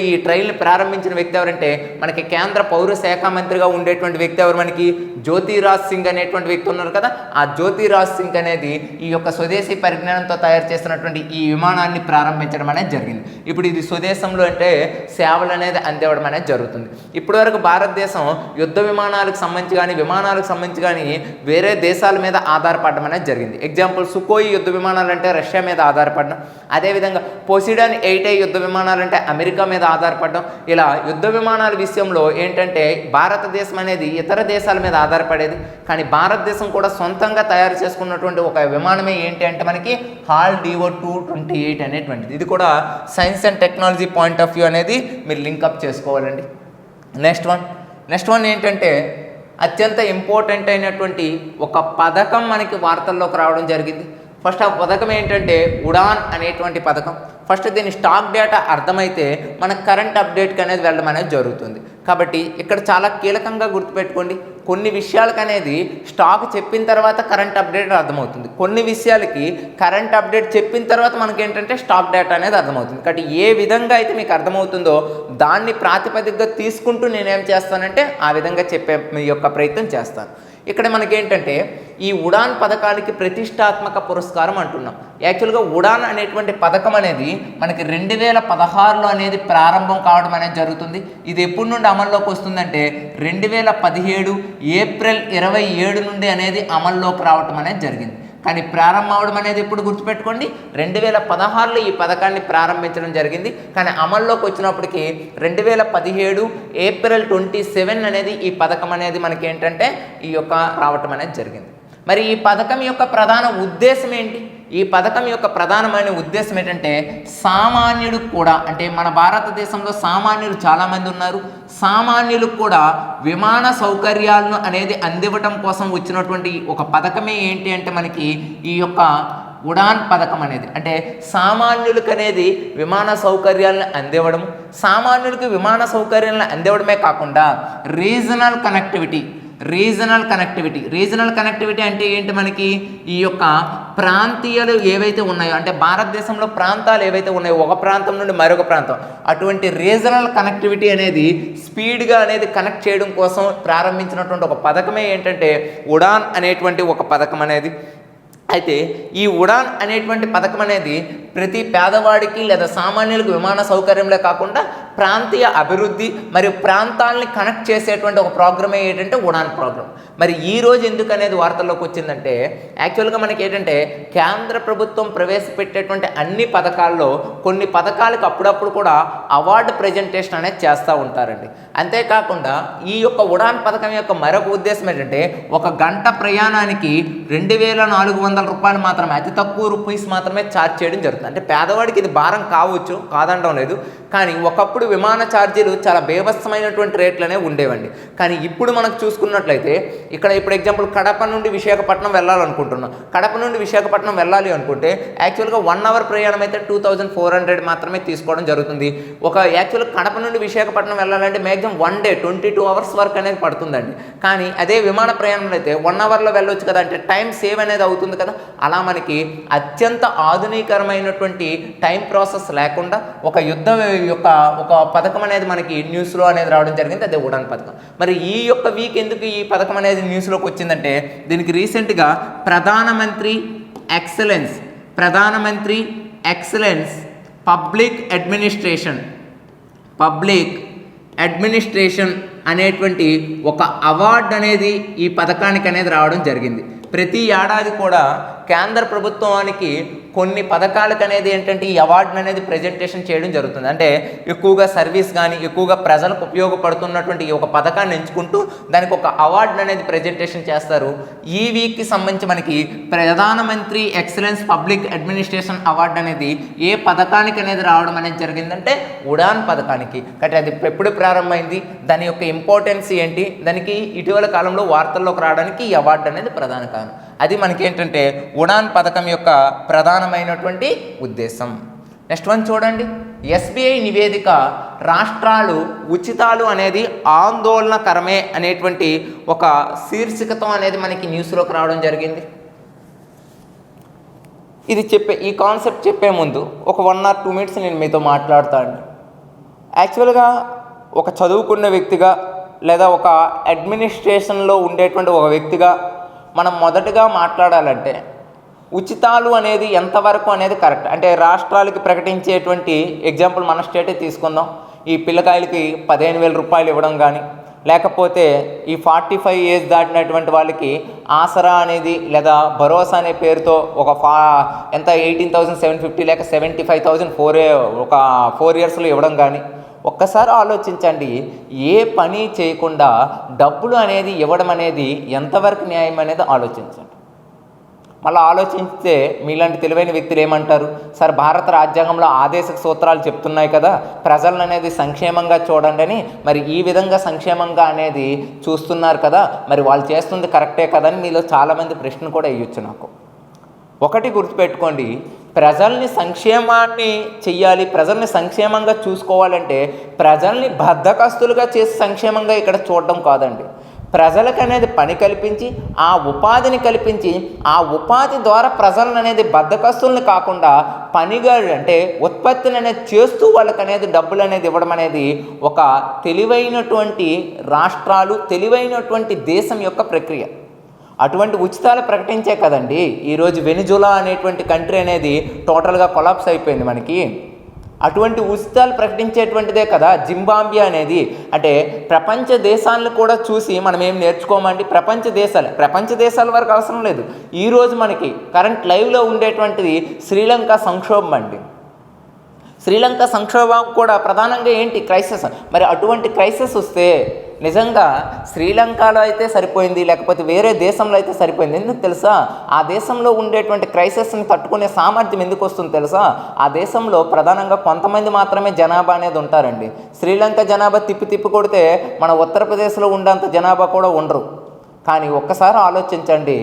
ఈ ట్రైల్ని ప్రారంభించిన వ్యక్తి ఎవరంటే మనకి కేంద్ర పౌర శాఖ మంత్రిగా ఉండేటువంటి వ్యక్తి ఎవరు, మనకి జ్యోతిరాజ్ సింగ్ అనేటువంటి వ్యక్తి ఉన్నారు కదా. ఆ జ్యోతిరాజ్ సింగ్ అనేది ఈ యొక్క స్వదేశీ పరిజ్ఞానంతో తయారు చేసినటువంటి ఈ విమానాన్ని ప్రారంభించడం అనేది జరిగింది. ఇప్పుడు ఇది స్వదేశంలో అంటే సేవలు అనేది అందివ్వడం అనేది జరుగుతుంది. ఇప్పటివరకు భారతదేశం యుద్ధ విమానాలకు సంబంధించి కానీ వేరే దేశాల మీద ఆధారపడడం అనేది జరిగింది. ఎగ్జాంపుల్ సుకోయి యుద్ధ విమానాలు అంటే రష్యా మీద ఆధారపడడం, అదేవిధంగా పోసిడాన్ 8A యుద్ధ విమానాలు అంటే అమెరికా మీద ఆధారపడడం. ఇలా యుద్ధ విమానాల విషయంలో ఏంటంటే భారతదేశం అనేది ఇతర దేశాల మీద ఆధారపడేది, కానీ భారతదేశం కూడా సొంతంగా తయారు చేసుకున్నటువంటి ఒక విమానమే ఏంటి అంటే మనకి హాల్ DO 228 అనేటువంటిది. ఇది కూడా science and technology point of view అనేది మీరు లింకప్ చేసుకోవాలండి. నెక్స్ట్ వన్ ఏంటంటే అత్యంత ఇంపార్టెంట్ అయినటువంటి ఒక పథకం మనకి వార్తల్లోకి రావడం జరిగింది. ఫస్ట్ ఆ పథకం ఏంటంటే ఉడాన్ అనేటువంటి పథకం. ఫస్ట్ దీని స్టాక్ డేటా అర్థమైతే మన కరెంట్ అప్డేట్కి అనేది వెళ్ళడం అనేది జరుగుతుంది. కాబట్టి ఇక్కడ చాలా కీలకంగా గుర్తుపెట్టుకోండి, కొన్ని విషయాలకు అనేది స్టాక్ చెప్పిన తర్వాత కరెంట్ అప్డేట్ అర్థమవుతుంది, కొన్ని విషయాలకి కరెంట్ అప్డేట్ చెప్పిన తర్వాత మనకి ఏంటంటే స్టాక్ డేటా అనేది అర్థమవుతుంది. కాబట్టి ఏ విధంగా అయితే మీకు అర్థమవుతుందో దాన్ని ప్రాతిపదికగా తీసుకుంటూ నేనేం చేస్తానంటే ఆ విధంగా చెప్పే మీ యొక్క ప్రయత్నం చేస్తాను. ఇక్కడ మనకేంటంటే ఈ ఉడాన్ పథకానికి ప్రతిష్టాత్మక పురస్కారం అంటున్నాం. యాక్చువల్గా ఉడాన్ అనేటువంటి పథకం అనేది మనకి 2016లో అనేది ప్రారంభం కావడం అనేది జరుగుతుంది. ఇది ఎప్పటి నుండి అమల్లోకి వస్తుందంటే 2017 ఏప్రిల్ 27 నుండి అనేది అమల్లోకి రావటం అనేది జరిగింది. కానీ ప్రారంభం అవడం అనేది ఎప్పుడు గుర్తుపెట్టుకోండి, 2016లో ఈ పథకాన్ని ప్రారంభించడం జరిగింది. కానీ అమల్లోకి వచ్చినప్పటికీ 2017 ఏప్రిల్ 27 అనేది ఈ పథకం అనేది మనకి ఏంటంటే ఈ యొక్క రావటం అనేది జరిగింది. మరి ఈ పథకం యొక్క ప్రధాన ఉద్దేశం ఏంటి? ఈ పథకం యొక్క ప్రధానమైన ఉద్దేశం ఏంటంటే సామాన్యులకు కూడా, అంటే మన భారతదేశంలో సామాన్యులు చాలామంది ఉన్నారు, సామాన్యులకు కూడా విమాన సౌకర్యాలను అనేది అందివ్వటం కోసం వచ్చినటువంటి ఒక పథకమే ఏంటి అంటే మనకి ఈ యొక్క ఉడాన్ పథకం అనేది. అంటే సామాన్యులకు అనేది విమాన సౌకర్యాలను అందివ్వడం, సామాన్యులకు విమాన సౌకర్యాలను అందివ్వడమే కాకుండా రీజనల్ కనెక్టివిటీ అంటే ఏంటి, మనకి ఈ యొక్క ప్రాంతీయాలు ఏవైతే ఉన్నాయో అంటే భారతదేశంలో ప్రాంతాలు ఏవైతే ఉన్నాయో ఒక ప్రాంతం నుండి మరొక ప్రాంతం, అటువంటి రీజనల్ కనెక్టివిటీ అనేది స్పీడ్గా అనేది కనెక్ట్ చేయడం కోసం ప్రారంభించినటువంటి ఒక పథకమే ఏంటంటే ఉడాన్ అనేటువంటి ఒక పథకం అనేది. అయితే ఈ ఉడాన్ అనేటువంటి పథకం అనేది ప్రతి పేదవాడికి లేదా సామాన్యులకు విమాన సౌకర్యంలో కాకుండా ప్రాంతీయ అభివృద్ధి మరియు ప్రాంతాలని కనెక్ట్ చేసేటువంటి ఒక ప్రోగ్రామే ఏంటంటే ఉడాన్ ప్రోగ్రామ్. మరి ఈ రోజు ఎందుకు అనేది వార్తల్లోకి వచ్చిందంటే యాక్చువల్గా మనకి ఏంటంటే కేంద్ర ప్రభుత్వం ప్రవేశపెట్టేటువంటి అన్ని పథకాల్లో కొన్ని పథకాలకు అప్పుడప్పుడు కూడా అవార్డు ప్రజెంటేషన్ అనేది చేస్తూ ఉంటారండి. అంతేకాకుండా ఈ యొక్క ఉడాన్ పథకం యొక్క మరొక ఉద్దేశం ఏంటంటే ఒక గంట ప్రయాణానికి 2400 రూపాయలు మాత్రమే, అతి తక్కువ రూపీస్ మాత్రమే ఛార్జ్ చేయడం జరుగుతుంది. అంటే పేదవాడికి ఇది భారం కావచ్చు, కాదనడం లేదు. కానీ ఒకప్పుడు విమాన ఛార్జీలు చాలా బేభత్సమైనటువంటి రేట్లనే ఉండేవండి. కానీ ఇప్పుడు మనకు చూసుకున్నట్లయితే ఇప్పుడు ఎగ్జాంపుల్ కడప నుండి విశాఖపట్నం వెళ్ళాలనుకుంటున్నాం. కడప నుండి విశాఖపట్నం వెళ్ళాలి అనుకుంటే యాక్చువల్గా 1 అవర్ ప్రయాణం అయితే 2400 మాత్రమే తీసుకోవడం జరుగుతుంది. యాక్చువల్గా కడప నుండి విశాఖపట్నం వెళ్ళాలంటే మ్యాక్సిమం 1 డే 22 అవర్స్ వరకు అనేది పడుతుందండి. కానీ అదే విమాన ప్రయాణంలో అయితే 1 అవర్లో వెళ్ళొచ్చు కదా, అంటే టైం సేవ్ అనేది అవుతుంది కదా. అలా మనకి అత్యంత ఆధునీకరమైనటువంటి టైం ప్రాసెస్ లేకుండా ఒక పథకం అనేది మనకి న్యూస్లో అనేది రావడం జరిగింది, అదే ఉడాన్ పథకం. మరి ఈ యొక్క వీక్ ఎందుకు ఈ పథకం అనేది న్యూస్లోకి వచ్చిందంటే దీనికి రీసెంట్గా ప్రధానమంత్రి ఎక్సలెన్స్ పబ్లిక్ అడ్మినిస్ట్రేషన్ అనేటువంటి ఒక అవార్డు అనేది ఈ పథకానికి అనేది రావడం జరిగింది. ప్రతి ఏడాది కూడా కేంద్ర ప్రభుత్వానికి కొన్ని పథకాలకు అనేది ఏంటంటే ఈ అవార్డును అనేది ప్రజెంటేషన్ చేయడం జరుగుతుంది. అంటే ఎక్కువగా సర్వీస్ కానీ ఎక్కువగా ప్రజలకు ఉపయోగపడుతున్నటువంటి ఈ ఒక పథకాన్ని ఎంచుకుంటూ దానికి ఒక అవార్డును అనేది ప్రజెంటేషన్ చేస్తారు. ఈ వీక్కి సంబంధించి మనకి ప్రధానమంత్రి ఎక్సలెన్స్ పబ్లిక్ అడ్మినిస్ట్రేషన్ అవార్డు అనేది ఏ పథకానికి అనేది రావడం అనేది జరిగిందంటే ఉడాన్ పథకానికి. కాబట్టి అది ఎప్పుడు ప్రారంభమైంది, దాని యొక్క ఇంపార్టెన్స్ ఏంటి, దానికి ఇటీవల కాలంలో వార్తల్లోకి రావడానికి ఈ అవార్డు అనేది ప్రధాన కారణం. అది మనకి ఏంటంటే ఉడాన్ పథకం యొక్క ప్రధానమైనటువంటి ఉద్దేశం. నెక్స్ట్ వన్ చూడండి. ఎస్బీఐ నివేదిక రాష్ట్రాలు ఉచితాలు అనేది ఆందోళనకరమే అనేటువంటి ఒక శీర్షికతో అనేది మనకి న్యూస్లోకి రావడం జరిగింది. ఈ కాన్సెప్ట్ చెప్పే ముందు ఒక 1 or 2 minutes నేను మీతో మాట్లాడతాను. యాక్చువల్గా ఒక చదువుకున్న వ్యక్తిగా లేదా ఒక అడ్మినిస్ట్రేషన్లో ఉండేటువంటి ఒక వ్యక్తిగా మనం మొదటగా మాట్లాడాలంటే ఉచితాలు అనేది ఎంతవరకు అనేది కరెక్ట్. అంటే రాష్ట్రాలకి ప్రకటించేటువంటి ఎగ్జాంపుల్ మన స్టేటే తీసుకుందాం. ఈ పిల్లకాయలకి 15,000 రూపాయలు ఇవ్వడం కానీ, లేకపోతే ఈ 45 ఏజ్ దాటినటువంటి వాళ్ళకి ఆసరా అనేది లేదా భరోసా అనే పేరుతో ఒక 18,750 లేక 75,000 4 yearsలో ఇవ్వడం కానీ, ఒక్కసారి ఆలోచించండి. ఏ పని చేయకుండా డబ్బులు అనేది ఇవ్వడం అనేది ఎంతవరకు న్యాయం అనేది ఆలోచించండి. మళ్ళీ ఆలోచిస్తే మీలాంటి తెలివైన వ్యక్తులు ఏమంటారు, సార్ భారత రాజ్యాంగంలో ఆదేశక సూత్రాలు చెప్తున్నాయి కదా, ప్రజలను అనేది సంక్షేమంగా చూడండి అని, మరి ఈ విధంగా సంక్షేమంగా అనేది చూస్తున్నారు కదా, మరి వాళ్ళు చేస్తుంది కరెక్టే కదా అని మీలో చాలామంది ప్రశ్న కూడా వేయొచ్చు. నాకు ఒకటి గుర్తుపెట్టుకోండి, ప్రజల్ని సంక్షేమాన్ని చెయ్యాలి, ప్రజల్ని సంక్షేమంగా చూసుకోవాలంటే ప్రజల్ని బద్ధకస్తులుగా చేసి సంక్షేమంగా ఇక్కడ చూడడం కాదండి. ప్రజలకు అనేది పని కల్పించి ఆ ఉపాధిని కల్పించి ఆ ఉపాధి ద్వారా ప్రజలను అనేది బద్ధకస్తుల్ని కాకుండా పనిగా అంటే ఉత్పత్తిని అనేది చేస్తూ వాళ్ళకి అనేది డబ్బులు అనేది ఇవ్వడం అనేది ఒక తెలివైనటువంటి రాష్ట్రాలు, తెలివైనటువంటి దేశం యొక్క ప్రక్రియ. అటువంటి ఉచితాలు ప్రకటించే కదండి ఈరోజు వెనిజులా అనేటువంటి కంట్రీ అనేది టోటల్గా కొలాప్స్ అయిపోయింది మనకి. అటువంటి ఉచితాలు ప్రకటించేటువంటిదే కదా జింబాబ్వే అనేది. అంటే ప్రపంచ దేశాలను కూడా చూసి మనం ఏం నేర్చుకోమండి. ప్రపంచ దేశాల వరకు అవసరం లేదు. ఈరోజు మనకి కరెంట్ లైవ్లో ఉండేటువంటిది శ్రీలంక సంక్షోభం అండి. శ్రీలంక సంక్షోభం కూడా ప్రధానంగా ఏంటి, క్రైసిస్. మరి అటువంటి క్రైసిస్ వస్తే నిజంగా శ్రీలంకలో అయితే సరిపోయింది, లేకపోతే వేరే దేశంలో అయితే సరిపోయింది. ఎందుకు తెలుసా, ఆ దేశంలో ఉండేటువంటి క్రైసిస్ని తట్టుకునే సామర్థ్యం ఎందుకు వస్తుంది తెలుసా, ఆ దేశంలో ప్రధానంగా కొంతమంది మాత్రమే జనాభా అనేది ఉంటారండి. శ్రీలంక జనాభా తిప్పి కొడితే మన ఉత్తరప్రదేశ్లో ఉండేంత జనాభా కూడా ఉండరు. కానీ ఒక్కసారి ఆలోచించండి,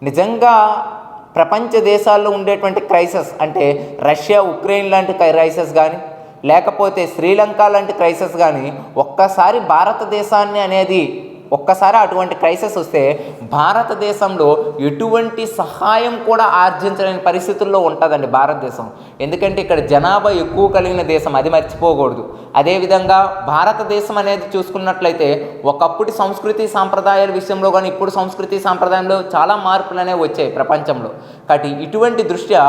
నిజంగా ప్రపంచ దేశాల్లో ఉండేటువంటి క్రైసిస్ అంటే రష్యా ఉక్రెయిన్ లాంటి క్రైసిస్ కానీ, లేకపోతే శ్రీలంక లాంటి క్రైసిస్ కానీ, ఒక్కసారి భారతదేశాన్ని అనేది అటువంటి క్రైసిస్ వస్తే భారతదేశంలో ఎటువంటి సహాయం కూడా ఆర్జించలేని పరిస్థితుల్లో ఉంటుందండి భారతదేశం. ఎందుకంటే ఇక్కడ జనాభా ఎక్కువ కలిగిన దేశం, అది మర్చిపోకూడదు. అదేవిధంగా భారతదేశం అనేది చూసుకున్నట్లయితే ఒకప్పుడు సంస్కృతి సాంప్రదాయాల విషయంలో కానీ ఇప్పుడు సంస్కృతి సాంప్రదాయంలో చాలా మార్పులు అనేవి వచ్చాయి ప్రపంచంలో. కాబట్టి ఇటువంటి దృష్ట్యా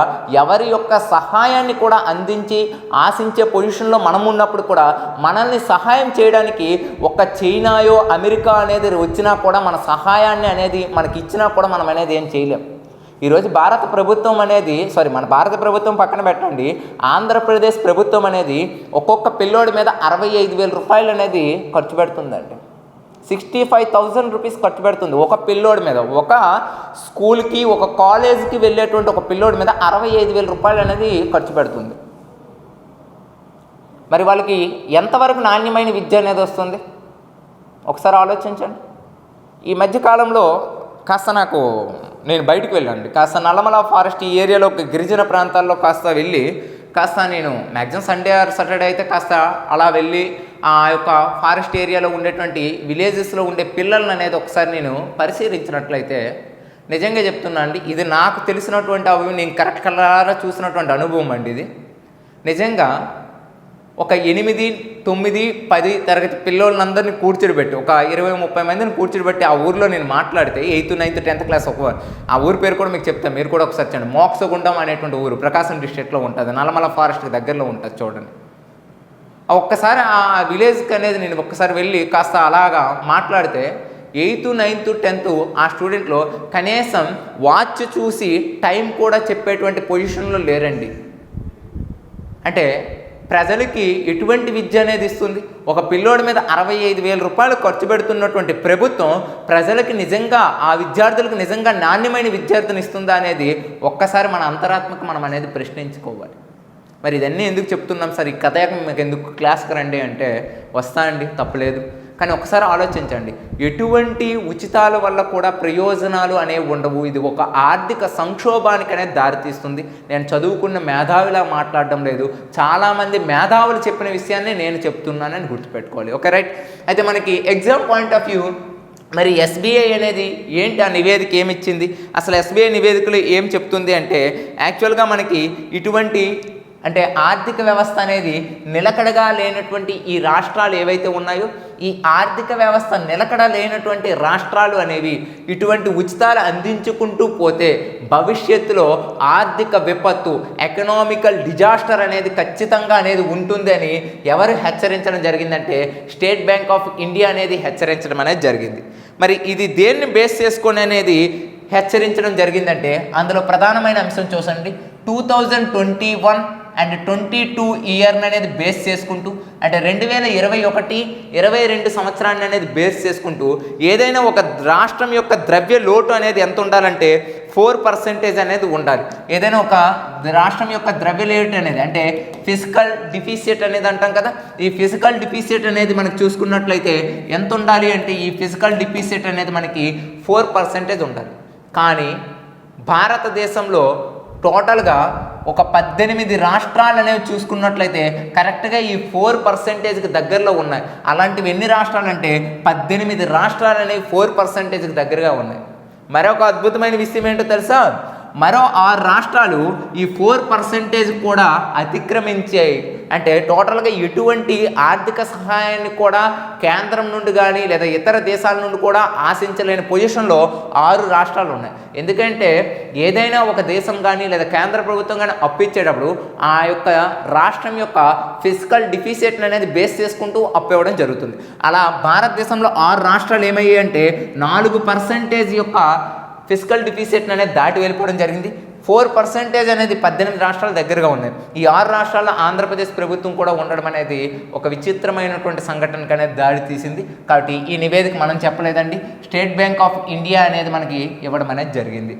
ఎవరి యొక్క సహాయాన్ని కూడా అందించి ఆశించే పొజిషన్లో మనం ఉన్నప్పుడు కూడా మనల్ని సహాయం చేయడానికి ఒక చైనాయో అమెరికా అనేది వచ్చినా కూడా మన సహాయాన్ని అనేది మనకి ఇచ్చినా కూడా మనం అనేది ఏం చేయలేం. ఈరోజు భారత ప్రభుత్వం అనేది మన భారత ప్రభుత్వం పక్కన పెట్టండి, ఆంధ్రప్రదేశ్ ప్రభుత్వం అనేది ఒక్కొక్క పిల్లోడి మీద 65,000 రూపాయలు అనేది ఖర్చు పెడుతుందండి. 65,000 రూపీస్ ఖర్చు పెడుతుంది ఒక పిల్లోడి మీద. ఒక స్కూల్కి, ఒక కాలేజ్కి వెళ్ళేటువంటి ఒక పిల్లోడి మీద 65,000 రూపాయలు అనేది ఖర్చు పెడుతుంది. మరి వాళ్ళకి ఎంతవరకు నాణ్యమైన విద్య అనేది వస్తుంది ఒకసారి ఆలోచించండి. ఈ మధ్యకాలంలో కాస్త నేను బయటకు వెళ్ళండి, కాస్త నల్లమల ఫారెస్ట్ ఈ ఏరియాలో గిరిజన ప్రాంతాల్లో కాస్త వెళ్ళి నేను మ్యాక్సిమం సండే ఆర్ సాటర్డే అయితే కాస్త అలా వెళ్ళి ఆ యొక్క ఫారెస్ట్ ఏరియాలో ఉండేటువంటి విలేజెస్లో ఉండే పిల్లలను అనేది ఒకసారి నేను పరిశీలించినట్లయితే నిజంగా చెప్తున్నా అండి, ఇది నాకు తెలిసినటువంటి నేను కరెక్ట్ కలరా చూసినటువంటి అనుభవం అండి. ఇది నిజంగా ఒక 8, 9, 10 తరగతి పిల్లలందరినీ కూర్చోబెట్టి ఒక 20-30 మందిని కూర్చోబెట్టి ఆ ఊరిలో నేను మాట్లాడితే 8th, 9th, 10th క్లాస్ ఆ ఊరి పేరు కూడా మీకు చెప్తాను, మీరు కూడా ఒకసారి చూడండి. మోక్షగుండం అనేటువంటి ఊరు ప్రకాశం డిస్ట్రిక్ట్లో ఉంటుంది, నల్లమల ఫారెస్ట్కి దగ్గరలో ఉంటుంది. చూడండి, ఒక్కసారి ఆ విలేజ్కి అనేది నేను ఒక్కసారి వెళ్ళి కాస్త అలాగా మాట్లాడితే 8th, 9th, 10th ఆ స్టూడెంట్లో కనీసం వాచ్ చూసి టైం కూడా చెప్పేటువంటి పొజిషన్లో లేరండి. అంటే ప్రజలకి ఎటువంటి విద్య అనేది ఇస్తుంది? ఒక పిల్లోడి మీద 65,000 రూపాయలు ఖర్చు పెడుతున్నటువంటి ప్రభుత్వం ప్రజలకి నిజంగా, ఆ విద్యార్థులకు నిజంగా నాణ్యమైన విద్యార్థిని ఇస్తుందా అనేది ఒక్కసారి మన అంతరాత్మకు మనం అనేది ప్రశ్నించుకోవాలి. మరి ఇదన్నీ ఎందుకు చెప్తున్నాం సార్, ఈ కథ మీకు ఎందుకు క్లాస్కి రండి అంటే వస్తానండి, తప్పలేదు. కానీ ఒకసారి ఆలోచించండి, ఎటువంటి ఉచితాల వల్ల కూడా ప్రయోజనాలు అనేవి ఉండవు. ఇది ఒక ఆర్థిక సంక్షోభానికి అనేది దారితీస్తుంది. నేను చదువుకున్న మేధావిలా మాట్లాడడం లేదు, చాలామంది మేధావులు చెప్పిన విషయాన్ని నేను చెప్తున్నానని గుర్తుపెట్టుకోవాలి. Okay, right. అయితే మనకి ఎగ్జామ్ పాయింట్ ఆఫ్ వ్యూ మరి ఎస్బీఐ అనేది ఏంటి, ఆ నివేదిక ఏమిచ్చింది, అసలు ఎస్బీఐ నివేదికలు ఏం చెప్తుంది అంటే యాక్చువల్గా మనకి ఇటువంటి అంటే ఆర్థిక వ్యవస్థ అనేది నిలకడగా లేనటువంటి ఈ రాష్ట్రాలు ఏవైతే ఉన్నాయో, ఈ ఆర్థిక వ్యవస్థ నిలకడ లేనటువంటి రాష్ట్రాలు అనేవి ఇటువంటి ఉచితాలు అందించుకుంటూ పోతే భవిష్యత్తులో ఆర్థిక విపత్తు, ఎకనామికల్ డిజాస్టర్ అనేది ఖచ్చితంగా అనేది ఉంటుంది అని ఎవరు హెచ్చరించడం జరిగిందంటే స్టేట్ బ్యాంక్ ఆఫ్ ఇండియా అనేది హెచ్చరించడం అనేది జరిగింది. మరి ఇది దేన్ని బేస్ చేసుకొని అనేది హెచ్చరించడం జరిగిందంటే అందులో ప్రధానమైన అంశం చూసండి, 2021 అండ్ 22 ఇయర్ని అనేది బేస్ చేసుకుంటూ, అంటే 2021-22 సంవత్సరాన్ని అనేది బేస్ చేసుకుంటూ ఏదైనా ఒక రాష్ట్రం యొక్క ద్రవ్య లోటు అనేది ఎంత ఉండాలంటే 4% అనేది ఉండాలి. ఏదైనా ఒక రాష్ట్రం యొక్క ద్రవ్య లోటు అనేది అంటే ఫిజికల్ డిఫిసిట్ అనేది అంటాం కదా, ఈ ఫిజికల్ డిఫిసిట్ అనేది మనకు చూసుకున్నట్లయితే ఎంత ఉండాలి అంటే ఈ ఫిజికల్ డిఫిసిట్ అనేది మనకి 4% ఉండాలి. కానీ భారతదేశంలో టోటల్గా ఒక 18 రాష్ట్రాలు అనేవి చూసుకున్నట్లయితే కరెక్ట్గా ఈ 4%కి దగ్గరలో ఉన్నాయి. అలాంటివి ఎన్ని రాష్ట్రాలు అంటే 18 రాష్ట్రాలు అనేవి 4%కి దగ్గరగా ఉన్నాయి. మరొక అద్భుతమైన విషయం ఏంటో తెలుసా, మరో 6 రాష్ట్రాలు ఈ 4% కూడా అతిక్రమించాయి. అంటే టోటల్గా ఎటువంటి ఆర్థిక సహాయాన్ని కూడా కేంద్రం నుండి కానీ లేదా ఇతర దేశాల నుండి కూడా ఆశించలేని పొజిషన్లో 6 రాష్ట్రాలు ఉన్నాయి. ఎందుకంటే ఏదైనా ఒక దేశం కానీ లేదా కేంద్ర ప్రభుత్వం కానీ అప్పిచ్చేటప్పుడు ఆ యొక్క రాష్ట్రం యొక్క ఫిజికల్ డిఫిసిట్ అనేది బేస్ చేసుకుంటూ అప్పు ఇవ్వడం జరుగుతుంది. అలా భారతదేశంలో 6 రాష్ట్రాలు ఏమయ్యాయి అంటే 4% యొక్క ఫిజికల్ డిఫిసిట్ అనేది దాటి వెళ్ళిపోవడం జరిగింది. 4% అనేది 18 రాష్ట్రాల దగ్గరగా ఉన్నాయి. ఈ 6 రాష్ట్రాల్లో ఆంధ్రప్రదేశ్ ప్రభుత్వం కూడా ఉండడం అనేది ఒక విచిత్రమైనటువంటి సంఘటనకు అనేది దారి తీసింది. కాబట్టి ఈ నివేదిక మనం చెప్పలేదండి, స్టేట్ బ్యాంక్ ఆఫ్ ఇండియా అనేది మనకి ఇవ్వడం అనేది జరిగింది.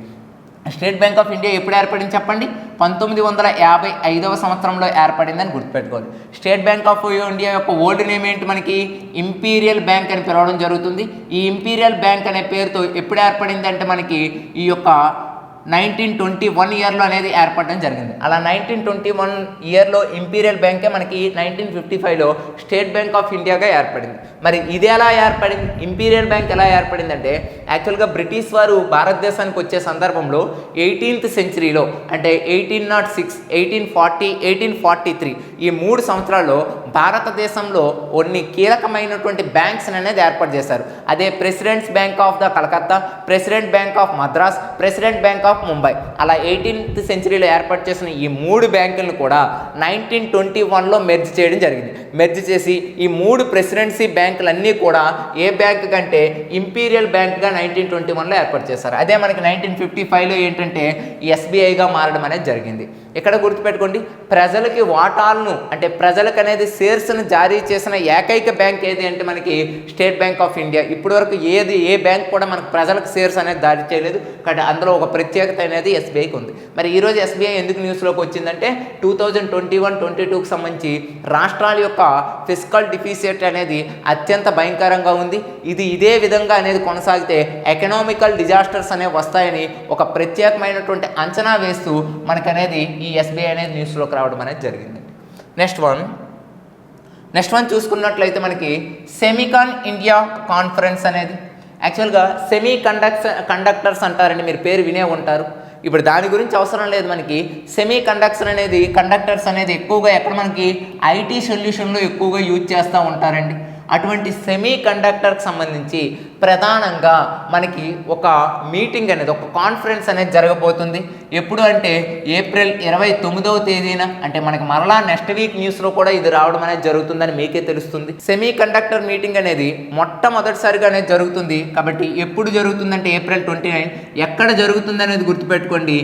స్టేట్ బ్యాంక్ ఆఫ్ ఇండియా ఎప్పుడు ఏర్పడింది చెప్పండి? 1955వ సంవత్సరంలో ఏర్పడిందని గుర్తుపెట్టుకోవాలి. స్టేట్ బ్యాంక్ ఆఫ్ ఇండియా యొక్క ఓల్డ్ నేమ్ ఏంటి మనకి? ఇంపీరియల్ బ్యాంక్ అని పిలవడం జరుగుతుంది. ఈ ఇంపీరియల్ బ్యాంక్ అనే పేరుతో ఎప్పుడు ఏర్పడింది అంటే మనకి ఈ యొక్క 1921 ఇయర్లో అనేది ఏర్పడడం జరిగింది. అలా 1921 ఇయర్లో ఇంపీరియల్ బ్యాంకే మనకి 1955లో స్టేట్ బ్యాంక్ ఆఫ్ ఇండియాగా ఏర్పడింది. మరి ఇది ఎలా ఏర్పడింది? ఇంపీరియల్ బ్యాంక్ ఎలా ఏర్పడింది అంటే యాక్చువల్గా బ్రిటిష్ వారు భారతదేశానికి వచ్చే సందర్భంలో 18th సెంచరీలో అంటే 1806, 1840, 1843 ఈ 3 సంవత్సరాల్లో భారతదేశంలో కొన్ని కీలకమైనటువంటి బ్యాంక్స్ అనేది ఏర్పాటు చేశారు. అదే presidents bank of the Calcutta, president bank of Madras, president bank of Mumbai. అలా 18th సెంచరీలో ఏర్పాటు చేసిన ఈ 3 బ్యాంకులను కూడా 1921లో మెర్జ్ చేయడం జరిగింది. మెర్జ్ చేసి ఈ 3 ప్రెసిడెన్సీ బ్యాంకులన్నీ కూడా ఏ బ్యాంక్ కంటే ఇంపీరియల్ బ్యాంక్గా 1921లో ఏర్పాటు చేశారు. అదే మనకి 1955లో ఏంటంటే ఎస్బీఐగా మారడం అనేది జరిగింది. ఇక్కడ గుర్తుపెట్టుకోండి, ప్రజలకి వాటాలను అంటే ప్రజలకు అనేది షేర్స్ను జారీ చేసిన ఏకైక బ్యాంక్ ఏది అంటే మనకి స్టేట్ బ్యాంక్ ఆఫ్ ఇండియా. ఇప్పటివరకు ఏ బ్యాంక్ కూడా మనకు ప్రజలకు షేర్స్ అనేది జారీ చేయలేదు, కాబట్టి అందులో ఒక ప్రత్యేకత అనేది ఎస్బీఐకి ఉంది. మరి ఈరోజు ఎస్బీఐ ఎందుకు న్యూస్లోకి వచ్చిందంటే 2021-22కి సంబంధించి రాష్ట్రాల యొక్క ఫిస్కల్ డిఫిసిట్ అనేది అత్యంత భయంకరంగా ఉంది. ఇదే విధంగా అనేది కొనసాగితే ఎకనామికల్ డిజాస్టర్స్ అనేవి వస్తాయని ఒక ప్రత్యేకమైనటువంటి అంచనా వేస్తూ మనకనేది ఈ ఎస్బీఐ అనేది న్యూస్లోకి రావడం అనేది జరిగింది. నెక్స్ట్ వన్ చూసుకున్నట్లయితే మనకి సెమికాన్ ఇండియా కాన్ఫరెన్స్ అనేది యాక్చువల్గా సెమీ కండక్టర్స్ అంటారండి, మీరు పేరు వినే ఉంటారు. ఇప్పుడు దాని గురించి అవసరం లేదు మనకి. సెమీ కండక్టర్స్ అనేది ఎక్కువగా ఎక్కడ మనకి ఐటీ సొల్యూషన్లో ఎక్కువగా యూజ్ చేస్తూ ఉంటారండి. అటువంటి సెమీ కండక్టర్కి సంబంధించి ప్రధానంగా మనకి ఒక మీటింగ్ అనేది, ఒక కాన్ఫరెన్స్ అనేది జరగబోతుంది. ఎప్పుడు అంటే ఏప్రిల్ 29వ తేదీన, అంటే మనకి మరలా నెక్స్ట్ వీక్ న్యూస్లో కూడా ఇది రావడం అనేది జరుగుతుందని మీకే తెలుస్తుంది. సెమీ కండక్టర్ మీటింగ్ అనేది మొట్టమొదటిసారిగా అనేది జరుగుతుంది. కాబట్టి ఎప్పుడు జరుగుతుందంటే ఏప్రిల్ 29. ఎక్కడ జరుగుతుంది అనేది గుర్తుపెట్టుకోండి,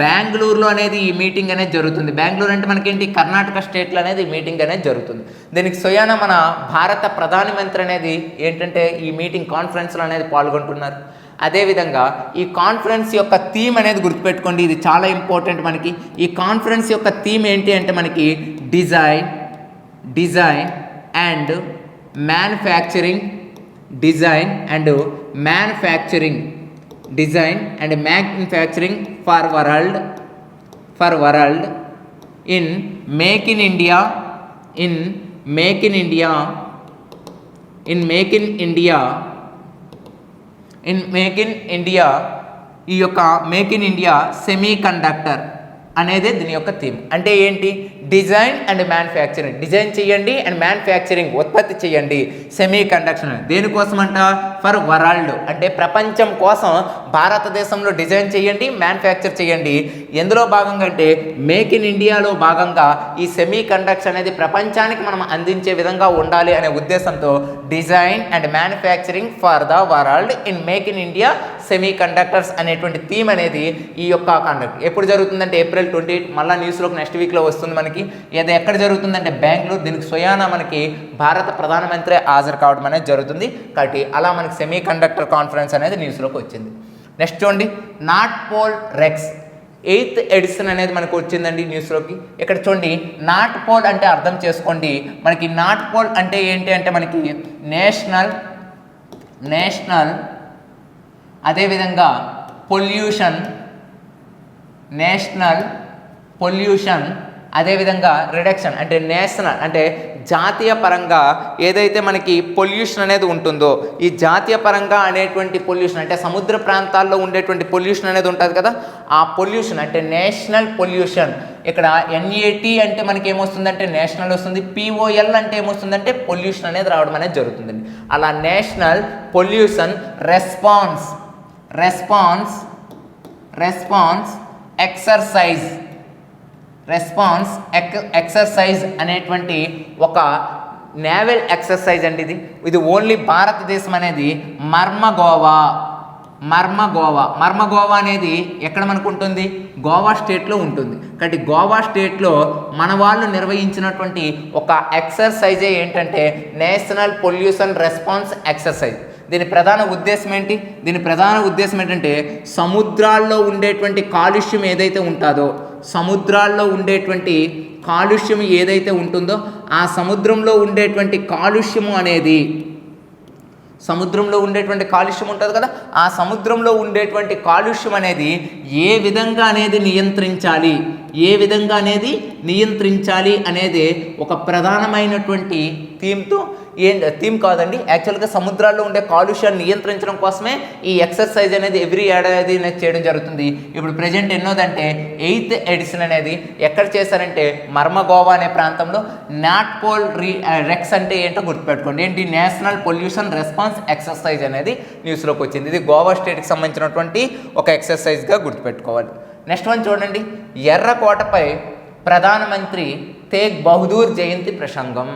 బెంగళూరులో అనేది ఈ మీటింగ్ అనేది జరుగుతుంది. బెంగళూరు అంటే మనకేంటి, కర్ణాటక స్టేట్లో అనేది ఈ మీటింగ్ అనేది జరుగుతుంది. దీనికి స్వయాన మన భారత ప్రధానమంత్రి అనేది ఏంటంటే ఈ మీటింగ్ కాన్ఫరెన్స్లో అనేది పాల్గొంటున్నారు. అదేవిధంగా ఈ కాన్ఫరెన్స్ యొక్క థీమ్ అనేది గుర్తుపెట్టుకోండి, ఇది చాలా ఇంపార్టెంట్ మనకి. ఈ కాన్ఫరెన్స్ యొక్క థీమ్ ఏంటి అంటే మనకి design and manufacturing for world in make in India ఈ యొక్క make in India semi conductor అనేది దీని యొక్క థీమ్. అంటే ఏంటి, డిజైన్ అండ్ మ్యానుఫ్యాక్చరింగ్, డిజైన్ చేయండి అండ్ మ్యానుఫ్యాక్చరింగ్ ఉత్పత్తి చేయండి సెమీ కండక్టర్. దేనికోసం అంట, ఫర్ వరల్డ్ అంటే ప్రపంచం కోసం భారతదేశంలో డిజైన్ చేయండి, మ్యానుఫ్యాక్చర్ చేయండి. ఎందులో భాగంగా అంటే మేక్ ఇన్ ఇండియాలో భాగంగా ఈ సెమీ కండక్టర్ అనేది ప్రపంచానికి మనం అందించే విధంగా ఉండాలి అనే ఉద్దేశంతో design and manufacturing for the world in make in India semi conductors అనేటువంటి థీమ్ అనేది ఈ యొక్క కండక్ట్ ఎప్పుడు జరుగుతుందంటే ఏప్రిల్ 28. మళ్ళీ న్యూస్లోకి నెక్స్ట్ వీక్లో వస్తుంది మనకి. ఏదో ఎక్కడ జరుగుతుందంటే బెంగళూరు. దీనికి స్వయాన మనకి భారత ప్రధానమంత్రి హాజరు కావడం అనేది జరుగుతుంది. కాబట్టి అలా మనకి సెమీ కండక్టర్ కాన్ఫరెన్స్ అనేది న్యూస్లోకి వచ్చింది. నెక్స్ట్ చూడండి, not pole rex 8th edition అనేది మనకు వచ్చిందండి న్యూస్లోకి. ఇక్కడ చూడండి, నాట్ పోల్ అంటే అర్థం చేసుకోండి. మనకి నాట్ పోల్ అంటే ఏంటి అంటే మనకి నేషనల్ అదేవిధంగా పొల్యూషన్ అదేవిధంగా రిడక్షన్ అంటే నేషనల్ అంటే జాతీయ పరంగా ఏదైతే మనకి పొల్యూషన్ అనేది ఉంటుందో, ఈ జాతీయ పరంగా అనేటువంటి పొల్యూషన్ అంటే సముద్ర ప్రాంతాల్లో ఉండేటువంటి పొల్యూషన్ అనేది ఉంటుంది కదా, ఆ పొల్యూషన్ అంటే నేషనల్ పొల్యూషన్. ఇక్కడ NAT అంటే మనకి ఏమొస్తుందంటే నేషనల్ వస్తుంది, POL అంటే ఏమొస్తుందంటే పొల్యూషన్ అనేది రావడం అనేది జరుగుతుందండి. అలా నేషనల్ పొల్యూషన్ రెస్పాన్స్ ఎక్సర్సైజ్ అనేటువంటి ఒక నేవల్ ఎక్సర్సైజ్ అండి. ఇది ఓన్లీ భారతదేశం అనేది మర్మగోవా అనేది ఎక్కడ మనకు ఉంటుంది, గోవా స్టేట్లో ఉంటుంది. కాబట్టి గోవా స్టేట్లో మన వాళ్ళు నిర్వహించినటువంటి ఒక ఎక్సర్సైజే ఏంటంటే నేషనల్ పొల్యూషన్ రెస్పాన్స్ ఎక్సర్సైజ్. దీని ప్రధాన ఉద్దేశం ఏంటంటే సముద్రాల్లో ఉండేటువంటి కాలుష్యం ఏదైతే ఉంటుందో, సముద్రాల్లో ఉండేటువంటి కాలుష్యం ఏదైతే ఉంటుందో ఆ సముద్రంలో ఉండేటువంటి కాలుష్యము అనేది, సముద్రంలో ఉండేటువంటి కాలుష్యం ఉంటుంది కదా, ఆ సముద్రంలో ఉండేటువంటి కాలుష్యం అనేది ఏ విధంగా అనేది నియంత్రించాలి అనేది ఒక ప్రధానమైనటువంటి థీమ్ కాదండి. యాక్చువల్గా సముద్రాల్లో ఉండే కాలుష్యాన్ని నియంత్రించడం కోసమే ఈ ఎక్సర్సైజ్ అనేది ఎవ్రీ ఏడాది చేయడం జరుగుతుంది. ఇప్పుడు ప్రజెంట్ ఎన్నోదంటే 8th ఎడిషన్ అనేది ఎక్కడ చేశారంటే మర్మగోవా అనే ప్రాంతంలో. నాట్ పోల్ రెక్స్ అంటే ఏంటో గుర్తుపెట్టుకోండి, ఏంటి నేషనల్ పొల్యూషన్ రెస్పాన్స్ ఎక్సర్సైజ్ అనేది న్యూస్లోకి వచ్చింది. ఇది గోవా స్టేట్కి సంబంధించినటువంటి ఒక ఎక్సర్సైజ్గా గుర్తుపెట్టుకోవాలి. నెక్స్ట్ వన్ చూడండి, ఎర్రకోటపై ప్రధానమంత్రి తేగ్ బహదూర్ జయంతి ప్రసంగం.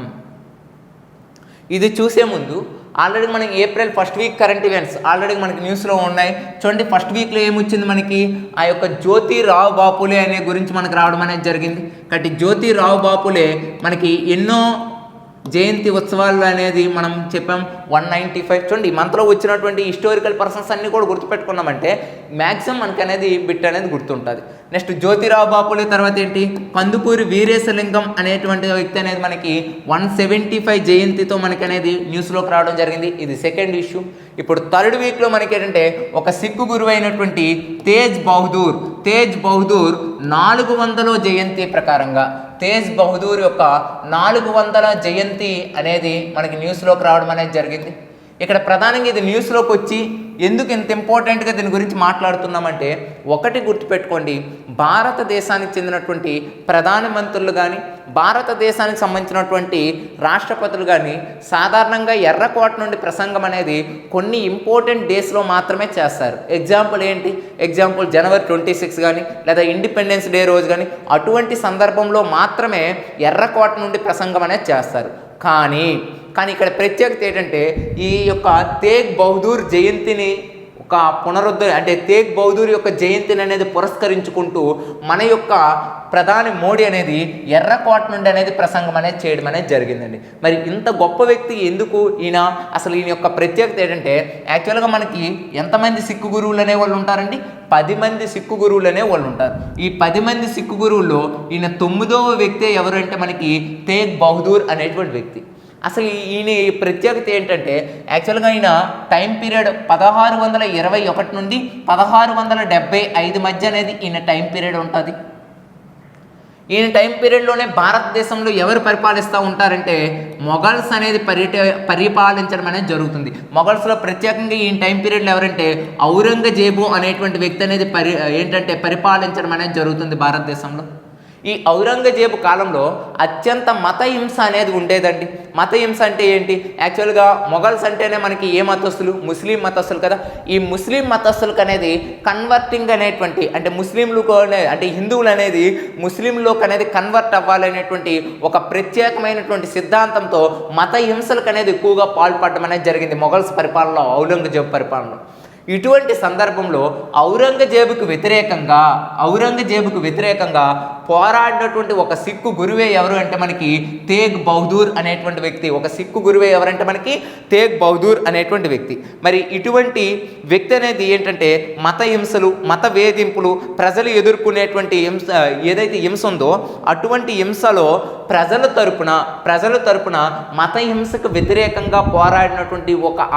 ఇది చూసే ముందు ఆల్రెడీ మనకి April first week current events already మనకి న్యూస్లో ఉన్నాయి. చూడండి, ఫస్ట్ వీక్లో ఏమొచ్చింది మనకి, ఆ యొక్క జ్యోతిరావు బాపులే అనే గురించి మనకు రావడం అనేది జరిగింది. కాబట్టి జ్యోతిరావు బాపులే మనకి ఎన్నో జయంతి ఉత్సవాలు అనేది మనం చెప్పాం 195. చూడండి, ఈ మంత్లో వచ్చినటువంటి హిస్టారికల్ పర్సన్స్ అన్నీ కూడా గుర్తుపెట్టుకున్నామంటే మ్యాక్సిమం మనకి అనేది బిట్ అనేది గుర్తుంటుంది. నెక్స్ట్ జ్యోతిరావు బాపులే తర్వాత ఏంటి, కందుకూరి వీరేశలింగం అనేటువంటి వ్యక్తి అనేది మనకి 175 జయంతితో మనకి అనేది న్యూస్లోకి రావడం జరిగింది. ఇది సెకండ్ ఇష్యూ. ఇప్పుడు థర్డ్ వీక్లో మనకి ఏంటంటే ఒక సిక్కు గురువు అయినటువంటి తేజ్ బహదూర్ 400వ జయంతి ప్రకారంగా తేజ్ బహదూర్ యొక్క 400 జయంతి అనేది మనకి న్యూస్లోకి రావడం అనేది జరిగింది. ఇక్కడ ప్రధానంగా ఇది న్యూస్లోకి వచ్చి ఎందుకు ఇంత ఇంపార్టెంట్గా దీని గురించి మాట్లాడుతున్నామంటే, ఒకటి గుర్తుపెట్టుకోండి, భారతదేశానికి చెందినటువంటి ప్రధానమంత్రులు కానీ భారతదేశానికి సంబంధించినటువంటి రాష్ట్రపతులు కానీ సాధారణంగా ఎర్రకోట నుండి ప్రసంగం అనేది కొన్ని ఇంపార్టెంట్ డేస్లో మాత్రమే చేస్తారు. ఎగ్జాంపుల్ ఏంటి, ఎగ్జాంపుల్ జనవరి 26 కానీ లేదా ఇండిపెండెన్స్ డే రోజు కానీ అటువంటి సందర్భంలో మాత్రమే ఎర్రకోట నుండి ప్రసంగం అనేది చేస్తారు. కానీ ఇక్కడ ప్రత్యేకత ఏంటంటే, ఈ యొక్క తేగ్ బహదూర్ జయంతిని ఒక అంటే తేగ్ బహదూర్ యొక్క జయంతిని అనేది పురస్కరించుకుంటూ మన యొక్క ప్రధాని మోడీ అనేది ఎర్రకోట నుండి అనేది ప్రసంగం అనేది చేయడం అనేది జరిగిందండి. మరి ఇంత గొప్ప వ్యక్తి ఎందుకు అసలు ఈయన యొక్క ప్రత్యేకత ఏంటంటే, యాక్చువల్గా మనకి ఎంతమంది సిక్కు గురువులు అనే వాళ్ళు ఉంటారండి, 10 మంది సిక్కు గురువులు అనే వాళ్ళు ఉంటారు. ఈ 10 మంది సిక్కు గురువుల్లో ఈయన 9వ వ్యక్తి ఎవరు అంటే మనకి తేగ్ బహదూర్ అనేటువంటి వ్యక్తి. అసలు ఈయన ప్రత్యేకత ఏంటంటే, యాక్చువల్గా ఆయన టైం పీరియడ్ 1621 నుండి 1675 మధ్య అనేది ఈయన టైం పీరియడ్ ఉంటుంది. ఈయన టైం పీరియడ్లోనే భారతదేశంలో ఎవరు పరిపాలిస్తూ ఉంటారంటే మొఘల్స్ అనేది పరిపాలించడం అనేది జరుగుతుంది. మొఘల్స్లో ప్రత్యేకంగా ఈయన టైం పీరియడ్లో ఎవరంటే ఔరంగజేబు అనేటువంటి వ్యక్తి అనేది పరిపాలించడం అనేది జరుగుతుంది భారతదేశంలో. ఈ ఔరంగజేబు కాలంలో అత్యంత మతహింస అనేది ఉండేదండి. మతహింస అంటే ఏంటి, యాక్చువల్గా మొఘల్స్ అంటేనే మనకి ఏ మతస్థులు, ముస్లిం మతస్థులు కదా. ఈ ముస్లిం మతస్థులకు అనేది కన్వర్టింగ్ అనేటువంటి అంటే ముస్లింలకు అంటే హిందువులు అనేది ముస్లింలోకి అనేది కన్వర్ట్ అవ్వాలనేటువంటి ఒక ప్రత్యేకమైనటువంటి సిద్ధాంతంతో మతహింసలకు అనేది ఎక్కువగా పాల్పడడం అనేది జరిగింది మొఘల్స్ పరిపాలనలో, ఔరంగజేబు పరిపాలనలో. ఇటువంటి సందర్భంలో ఔరంగజేబుకు వ్యతిరేకంగా పోరాడినటువంటి ఒక సిక్కు గురువే ఎవరు అంటే మనకి తేగ్ బహదూర్ అనేటువంటి వ్యక్తి. ఒక సిక్కు గురువే ఎవరంటే మనకి తేగ్ బహదూర్ అనేటువంటి వ్యక్తి. మరి ఇటువంటి వ్యక్తి అనేది ఏంటంటే మత హింసలు, మత వేధింపులు, ప్రజలు ఎదుర్కొనేటువంటి ఏదైతే హింస ఉందో అటువంటి హింసలో ప్రజల తరపున మత హింసకు వ్యతిరేకంగా పోరాడినటువంటి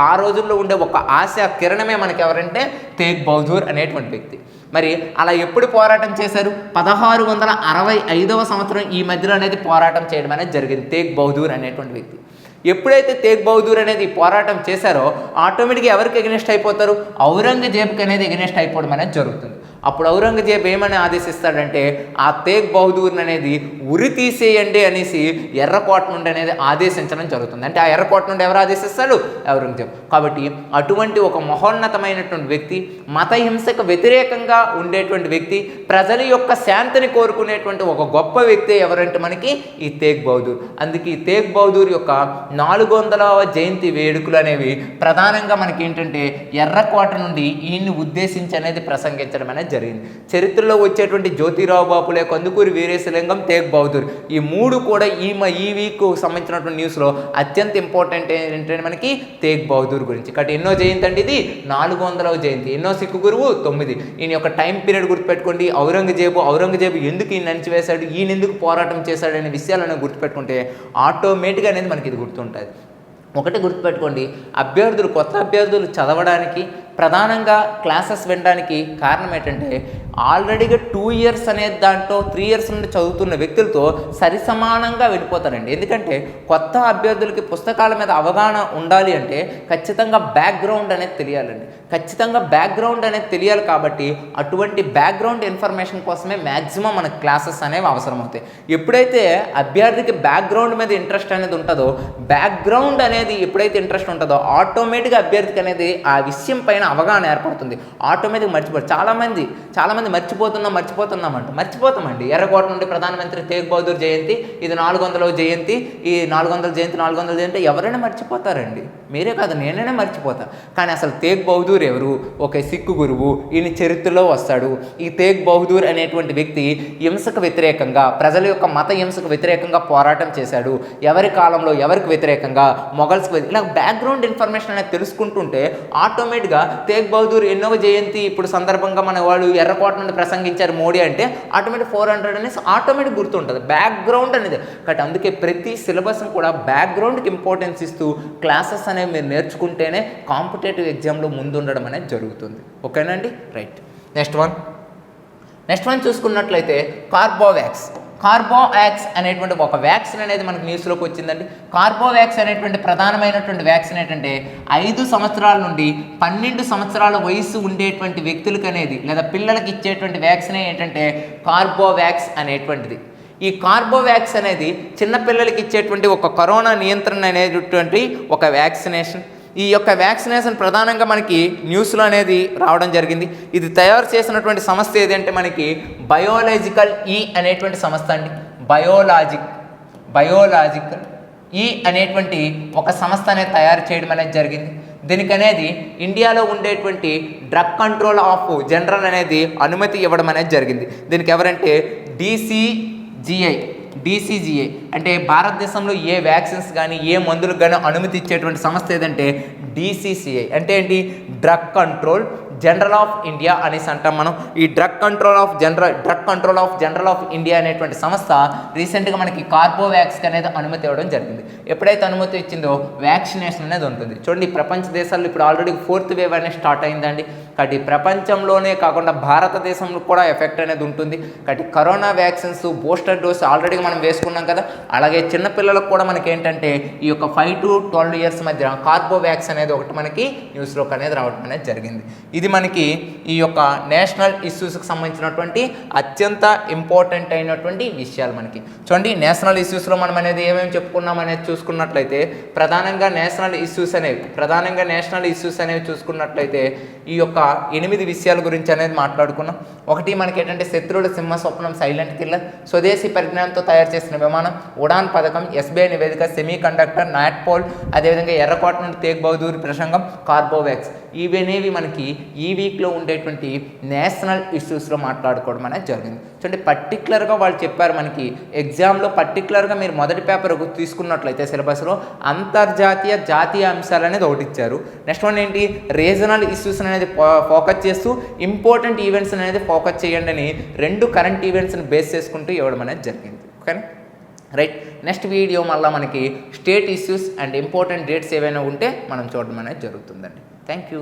ఆ రోజుల్లో ఉండే ఒక ఆశా కిరణమే మనకి ఎవరంటే తేగ్ బహదూర్ అనేటువంటి వ్యక్తి. మరి అలా ఎప్పుడు పోరాటం చేశారు, 1665వ సంవత్సరం ఈ మధ్యలో అనేది పోరాటం చేయడం అనేది జరిగింది తేగ్ బహదూర్ అనేటువంటి వ్యక్తి. ఎప్పుడైతే తేగ్ బహదూర్ అనేది పోరాటం చేశారో ఆటోమేటిక్గా ఎవరికి ఎగనెస్ట్ అయిపోతారు, ఔరంగజేబుకి అనేది ఎగనెస్ట్ అయిపోవడం అనేది జరుగుతుంది. అప్పుడు ఔరంగజేబు ఏమని ఆదేశిస్తాడంటే ఆ తేగ్ బహదూర్ని అనేది ఉరి తీసేయండి అనేసి ఎర్రకోట నుండి అనేది ఆదేశించడం జరుగుతుంది. అంటే ఆ ఎర్రకోట నుండి ఎవరు ఆదేశిస్తాడు, ఔరంగజేబు. కాబట్టి అటువంటి ఒక మహోన్నతమైనటువంటి వ్యక్తి, మత హింసకు వ్యతిరేకంగా ఉండేటువంటి వ్యక్తి, ప్రజల యొక్క శాంతిని కోరుకునేటువంటి ఒక గొప్ప వ్యక్తి ఎవరంటే మనకి ఈ తేగ్ బహదూర్. అందుకే ఈ తేగ్ బహదూర్ యొక్క 400వ జయంతి వేడుకలు అనేవి ప్రధానంగా మనకి ఏంటంటే ఎర్రకోట నుండి ఈయన్ని ఉద్దేశించి అనేది ప్రసంగించడం అనేది జరిగింది. చరిత్రలో వచ్చేటువంటి జ్యోతిరావు బాపులే, కందుకూరి వీరేశలింగం, తేగ్ బహదూర్ ఈ మూడు కూడా ఈ వీక్ సంబంధించినటువంటి న్యూస్లో అత్యంత ఇంపార్టెంట్ ఏంటంటే మనకి తేగ్ బహదూర్ గురించి. కాబట్టి ఎన్నో జయంతి అంటే ఇది 400వ జయంతి. ఎన్నో సిక్కు గురువు 9. ఈయన యొక్క టైం పీరియడ్ గుర్తుపెట్టుకోండి. ఔరంగజేబు ఎందుకు ఈయన అణిచివేశాడు, ఈయన ఎందుకు పోరాటం చేశాడు అనే విషయాలను గుర్తుపెట్టుకుంటే ఆటోమేటిక్గా అనేది మనకి ఇది గుర్తుంటుంది. ఒకటి గుర్తుపెట్టుకోండి, కొత్త అభ్యర్థులు చదవడానికి ప్రధానంగా క్లాసెస్ వినడానికి కారణం ఏంటంటే ఆల్రెడీగా 2 ఇయర్స్ అనేది దాంట్లో 3 ఇయర్స్ నుండి చదువుతున్న వ్యక్తులతో సరిసమానంగా వెళ్ళిపోతారండి. ఎందుకంటే కొత్త అభ్యర్థులకి పుస్తకాల మీద అవగాహన ఉండాలి అంటే ఖచ్చితంగా బ్యాక్గ్రౌండ్ అనేది తెలియాలి. కాబట్టి అటువంటి బ్యాక్గ్రౌండ్ ఇన్ఫర్మేషన్ కోసమే మ్యాక్సిమం మనకు క్లాసెస్ అనేవి అవసరం అవుతాయి. ఎప్పుడైతే అభ్యర్థికి బ్యాక్గ్రౌండ్ మీద ఇంట్రెస్ట్ అనేది ఉంటుందో, బ్యాక్గ్రౌండ్ అనేది ఎప్పుడైతే ఇంట్రెస్ట్ ఉంటుందో ఆటోమేటిక్గా అభ్యర్థికి అనేది ఆ విషయం పైన అవగాహన ఏర్పడుతుంది. ఆటోమేటిక్గా మర్చిపోరు. చాలామంది చాలామంది మర్చిపోతున్నామంట. మర్చిపోతామండి. ఎర్రకోట నుండి ప్రధానమంత్రి తేగ్ బహదూర్ జయంతి, ఇది 400వ జయంతి, ఈ 400 జయంతి ఎవరైనా మర్చిపోతారండి. మీరే కాదు, నేనైనా మర్చిపోతా. కానీ అసలు తేగ్ బహదూర్ ఎవరు? ఒక సిక్కు గురువు. ఈయన చరిత్రలో వస్తాడు. ఈ తేగ్ బహదూర్ అనేటువంటి వ్యక్తి హింసకు వ్యతిరేకంగా, ప్రజల యొక్క మత హింసకు వ్యతిరేకంగా పోరాటం చేశాడు. ఎవరి కాలంలో ఎవరికి వ్యతిరేకంగా? మొఘల్స్కి. ఇలా బ్యాక్గ్రౌండ్ ఇన్ఫర్మేషన్ అనేది తెలుసుకుంటుంటే ఆటోమేటిక్గా తేగ్ బహదూర్ ఎన్నో జయంతి ఇప్పుడు సందర్భంగా మన వాళ్ళు ఎర్రకోట నుండి ప్రసంగించారు మోడీ అంటే ఆటోమేటిక్ 400 అనేసి ఆటోమేటిక్ గుర్తుంటుంది. బ్యాక్గ్రౌండ్ అనేది. కాబట్టి అందుకే ప్రతి సిలబస్ని కూడా బ్యాక్గ్రౌండ్కి ఇంపార్టెన్స్ ఇస్తూ క్లాసెస్ అనేవి మీరు నేర్చుకుంటేనే కాంపిటేటివ్ ఎగ్జామ్లో ముందు ఉండడం అనేది జరుగుతుంది. ఓకేనండి, రైట్. నెక్స్ట్ వన్ చూసుకున్నట్లయితే కార్బోవాక్స్ అనేటువంటి ఒక వ్యాక్సిన్ అనేది మనకు న్యూస్లోకి వచ్చిందండి. కార్బోవాక్స్ అనేటువంటి ప్రధానమైనటువంటి వ్యాక్సిన్ ఏంటంటే 5 సంవత్సరాల నుండి 12 సంవత్సరాల వయసు ఉండేటువంటి వ్యక్తులకు అనేది లేదా పిల్లలకి ఇచ్చేటువంటి వ్యాక్సిన్ ఏంటంటే కార్బోవాక్స్ అనేటువంటిది. ఈ కార్బోవాక్స్ అనేది చిన్నపిల్లలకి ఇచ్చేటువంటి ఒక కరోనా నియంత్రణ అనేటువంటి ఒక వ్యాక్సినేషన్. ఈ యొక్క వ్యాక్సినేషన్ ప్రధానంగా మనకి న్యూస్లో అనేది రావడం జరిగింది. ఇది తయారు చేసినటువంటి సంస్థ ఏదంటే మనకి బయోలాజికల్ అనేటువంటి సంస్థ అండి. బయోలాజికల్ అనేటువంటి ఒక సంస్థ అనేది తయారు చేయడం అనేది జరిగింది. దీనికి అనేది ఇండియాలో ఉండేటువంటి డ్రగ్ కంట్రోల్ ఆఫ్ జనరల్ అనేది అనుమతి ఇవ్వడం అనేది జరిగింది. దీనికి ఎవరంటే DCGI అంటే భారతదేశంలో ఏ వ్యాక్సిన్స్ కానీ ఏ మందులకు కానీ అనుమతి ఇచ్చేటువంటి సంస్థ ఏదంటే DCCI అంటే ఏంటి? Drug control general of India అనేసి అంటాం మనం. ఈ drug control of general of India అనేటువంటి సంస్థ రీసెంట్గా మనకి కార్బోవాక్స్కి అనేది అనుమతి ఇవ్వడం జరిగింది. ఎప్పుడైతే అనుమతి ఇచ్చిందో వ్యాక్సినేషన్ అనేది ఉంటుంది. చూడండి, ప్రపంచ దేశాల్లో ఇప్పుడు ఆల్రెడీ 4th వేవ్ అనేది స్టార్ట్ అయిందండి. కాబట్టి ప్రపంచంలోనే కాకుండా భారతదేశంలో కూడా ఎఫెక్ట్ అనేది ఉంటుంది. కాబట్టి corona vaccines booster dose already మనం వేసుకున్నాం కదా. అలాగే చిన్నపిల్లలకు కూడా మనకి ఏంటంటే ఈ యొక్క 5 to 12 years మధ్య కార్బోవాక్స్ అనేది ఒకటి మనకి న్యూస్లోకి అనేది రావడం అనేది జరిగింది. ఇది మనకి ఈ యొక్క నేషనల్ ఇష్యూస్కి సంబంధించినటువంటి అత్యంత ఇంపార్టెంట్ అయినటువంటి విషయాలు మనకి. చూడండి, నేషనల్ ఇష్యూస్లో మనం అనేది ఏమేమి చెప్పుకున్నాం అనేది చూసుకున్నట్లయితే ప్రధానంగా నేషనల్ ఇష్యూస్ అనేవి చూసుకున్నట్లయితే ఈ యొక్క 8 విషయాల గురించి అనేది మాట్లాడుకున్నాం. ఒకటి మనకి ఏంటంటే శత్రువుల సింహ స్వప్నం సైలెంట్ కిల్లర్, స్వదేశీ పరిజ్ఞానంతో తయారు చేసిన విమానం, ఉడాన్ పథకం, SBI నివేదిక, సెమీ కండక్టర్, నాట్పోల్, అదేవిధంగా ఎర్రకోట నుండి తేగ్ బహదూర్ ప్రసంగం, కార్బోవాక్స్. ఇవనేవి మనకి ఈ వీక్లో ఉండేటువంటి నేషనల్ ఇష్యూస్లో మాట్లాడుకోవడం అనేది జరిగింది. చూడండి, పర్టికులర్గా వాళ్ళు చెప్పారు మనకి ఎగ్జామ్లో పర్టికులర్గా మీరు మొదటి పేపర్ తీసుకున్నట్లయితే సిలబస్లో అంతర్జాతీయ జాతీయ అంశాలు అనేది ఒకటి ఇచ్చారు. నెక్స్ట్ వన్ ఏంటి? రీజనల్ ఇష్యూస్ అనేది ఫోకస్ చేస్తూ ఇంపార్టెంట్ ఈవెంట్స్ అనేది ఫోకస్ చేయండి అని 2 కరెంట్ ఈవెంట్స్ని బేస్ చేసుకుంటూ ఇవ్వడం అనేది జరిగింది. ఓకేనా, రైట్. నెక్స్ట్ వీడియో మళ్ళీ మనకి state issues and important dates ఏవైనా ఉంటే మనం చూడడం అనేది జరుగుతుందండి. Thank you.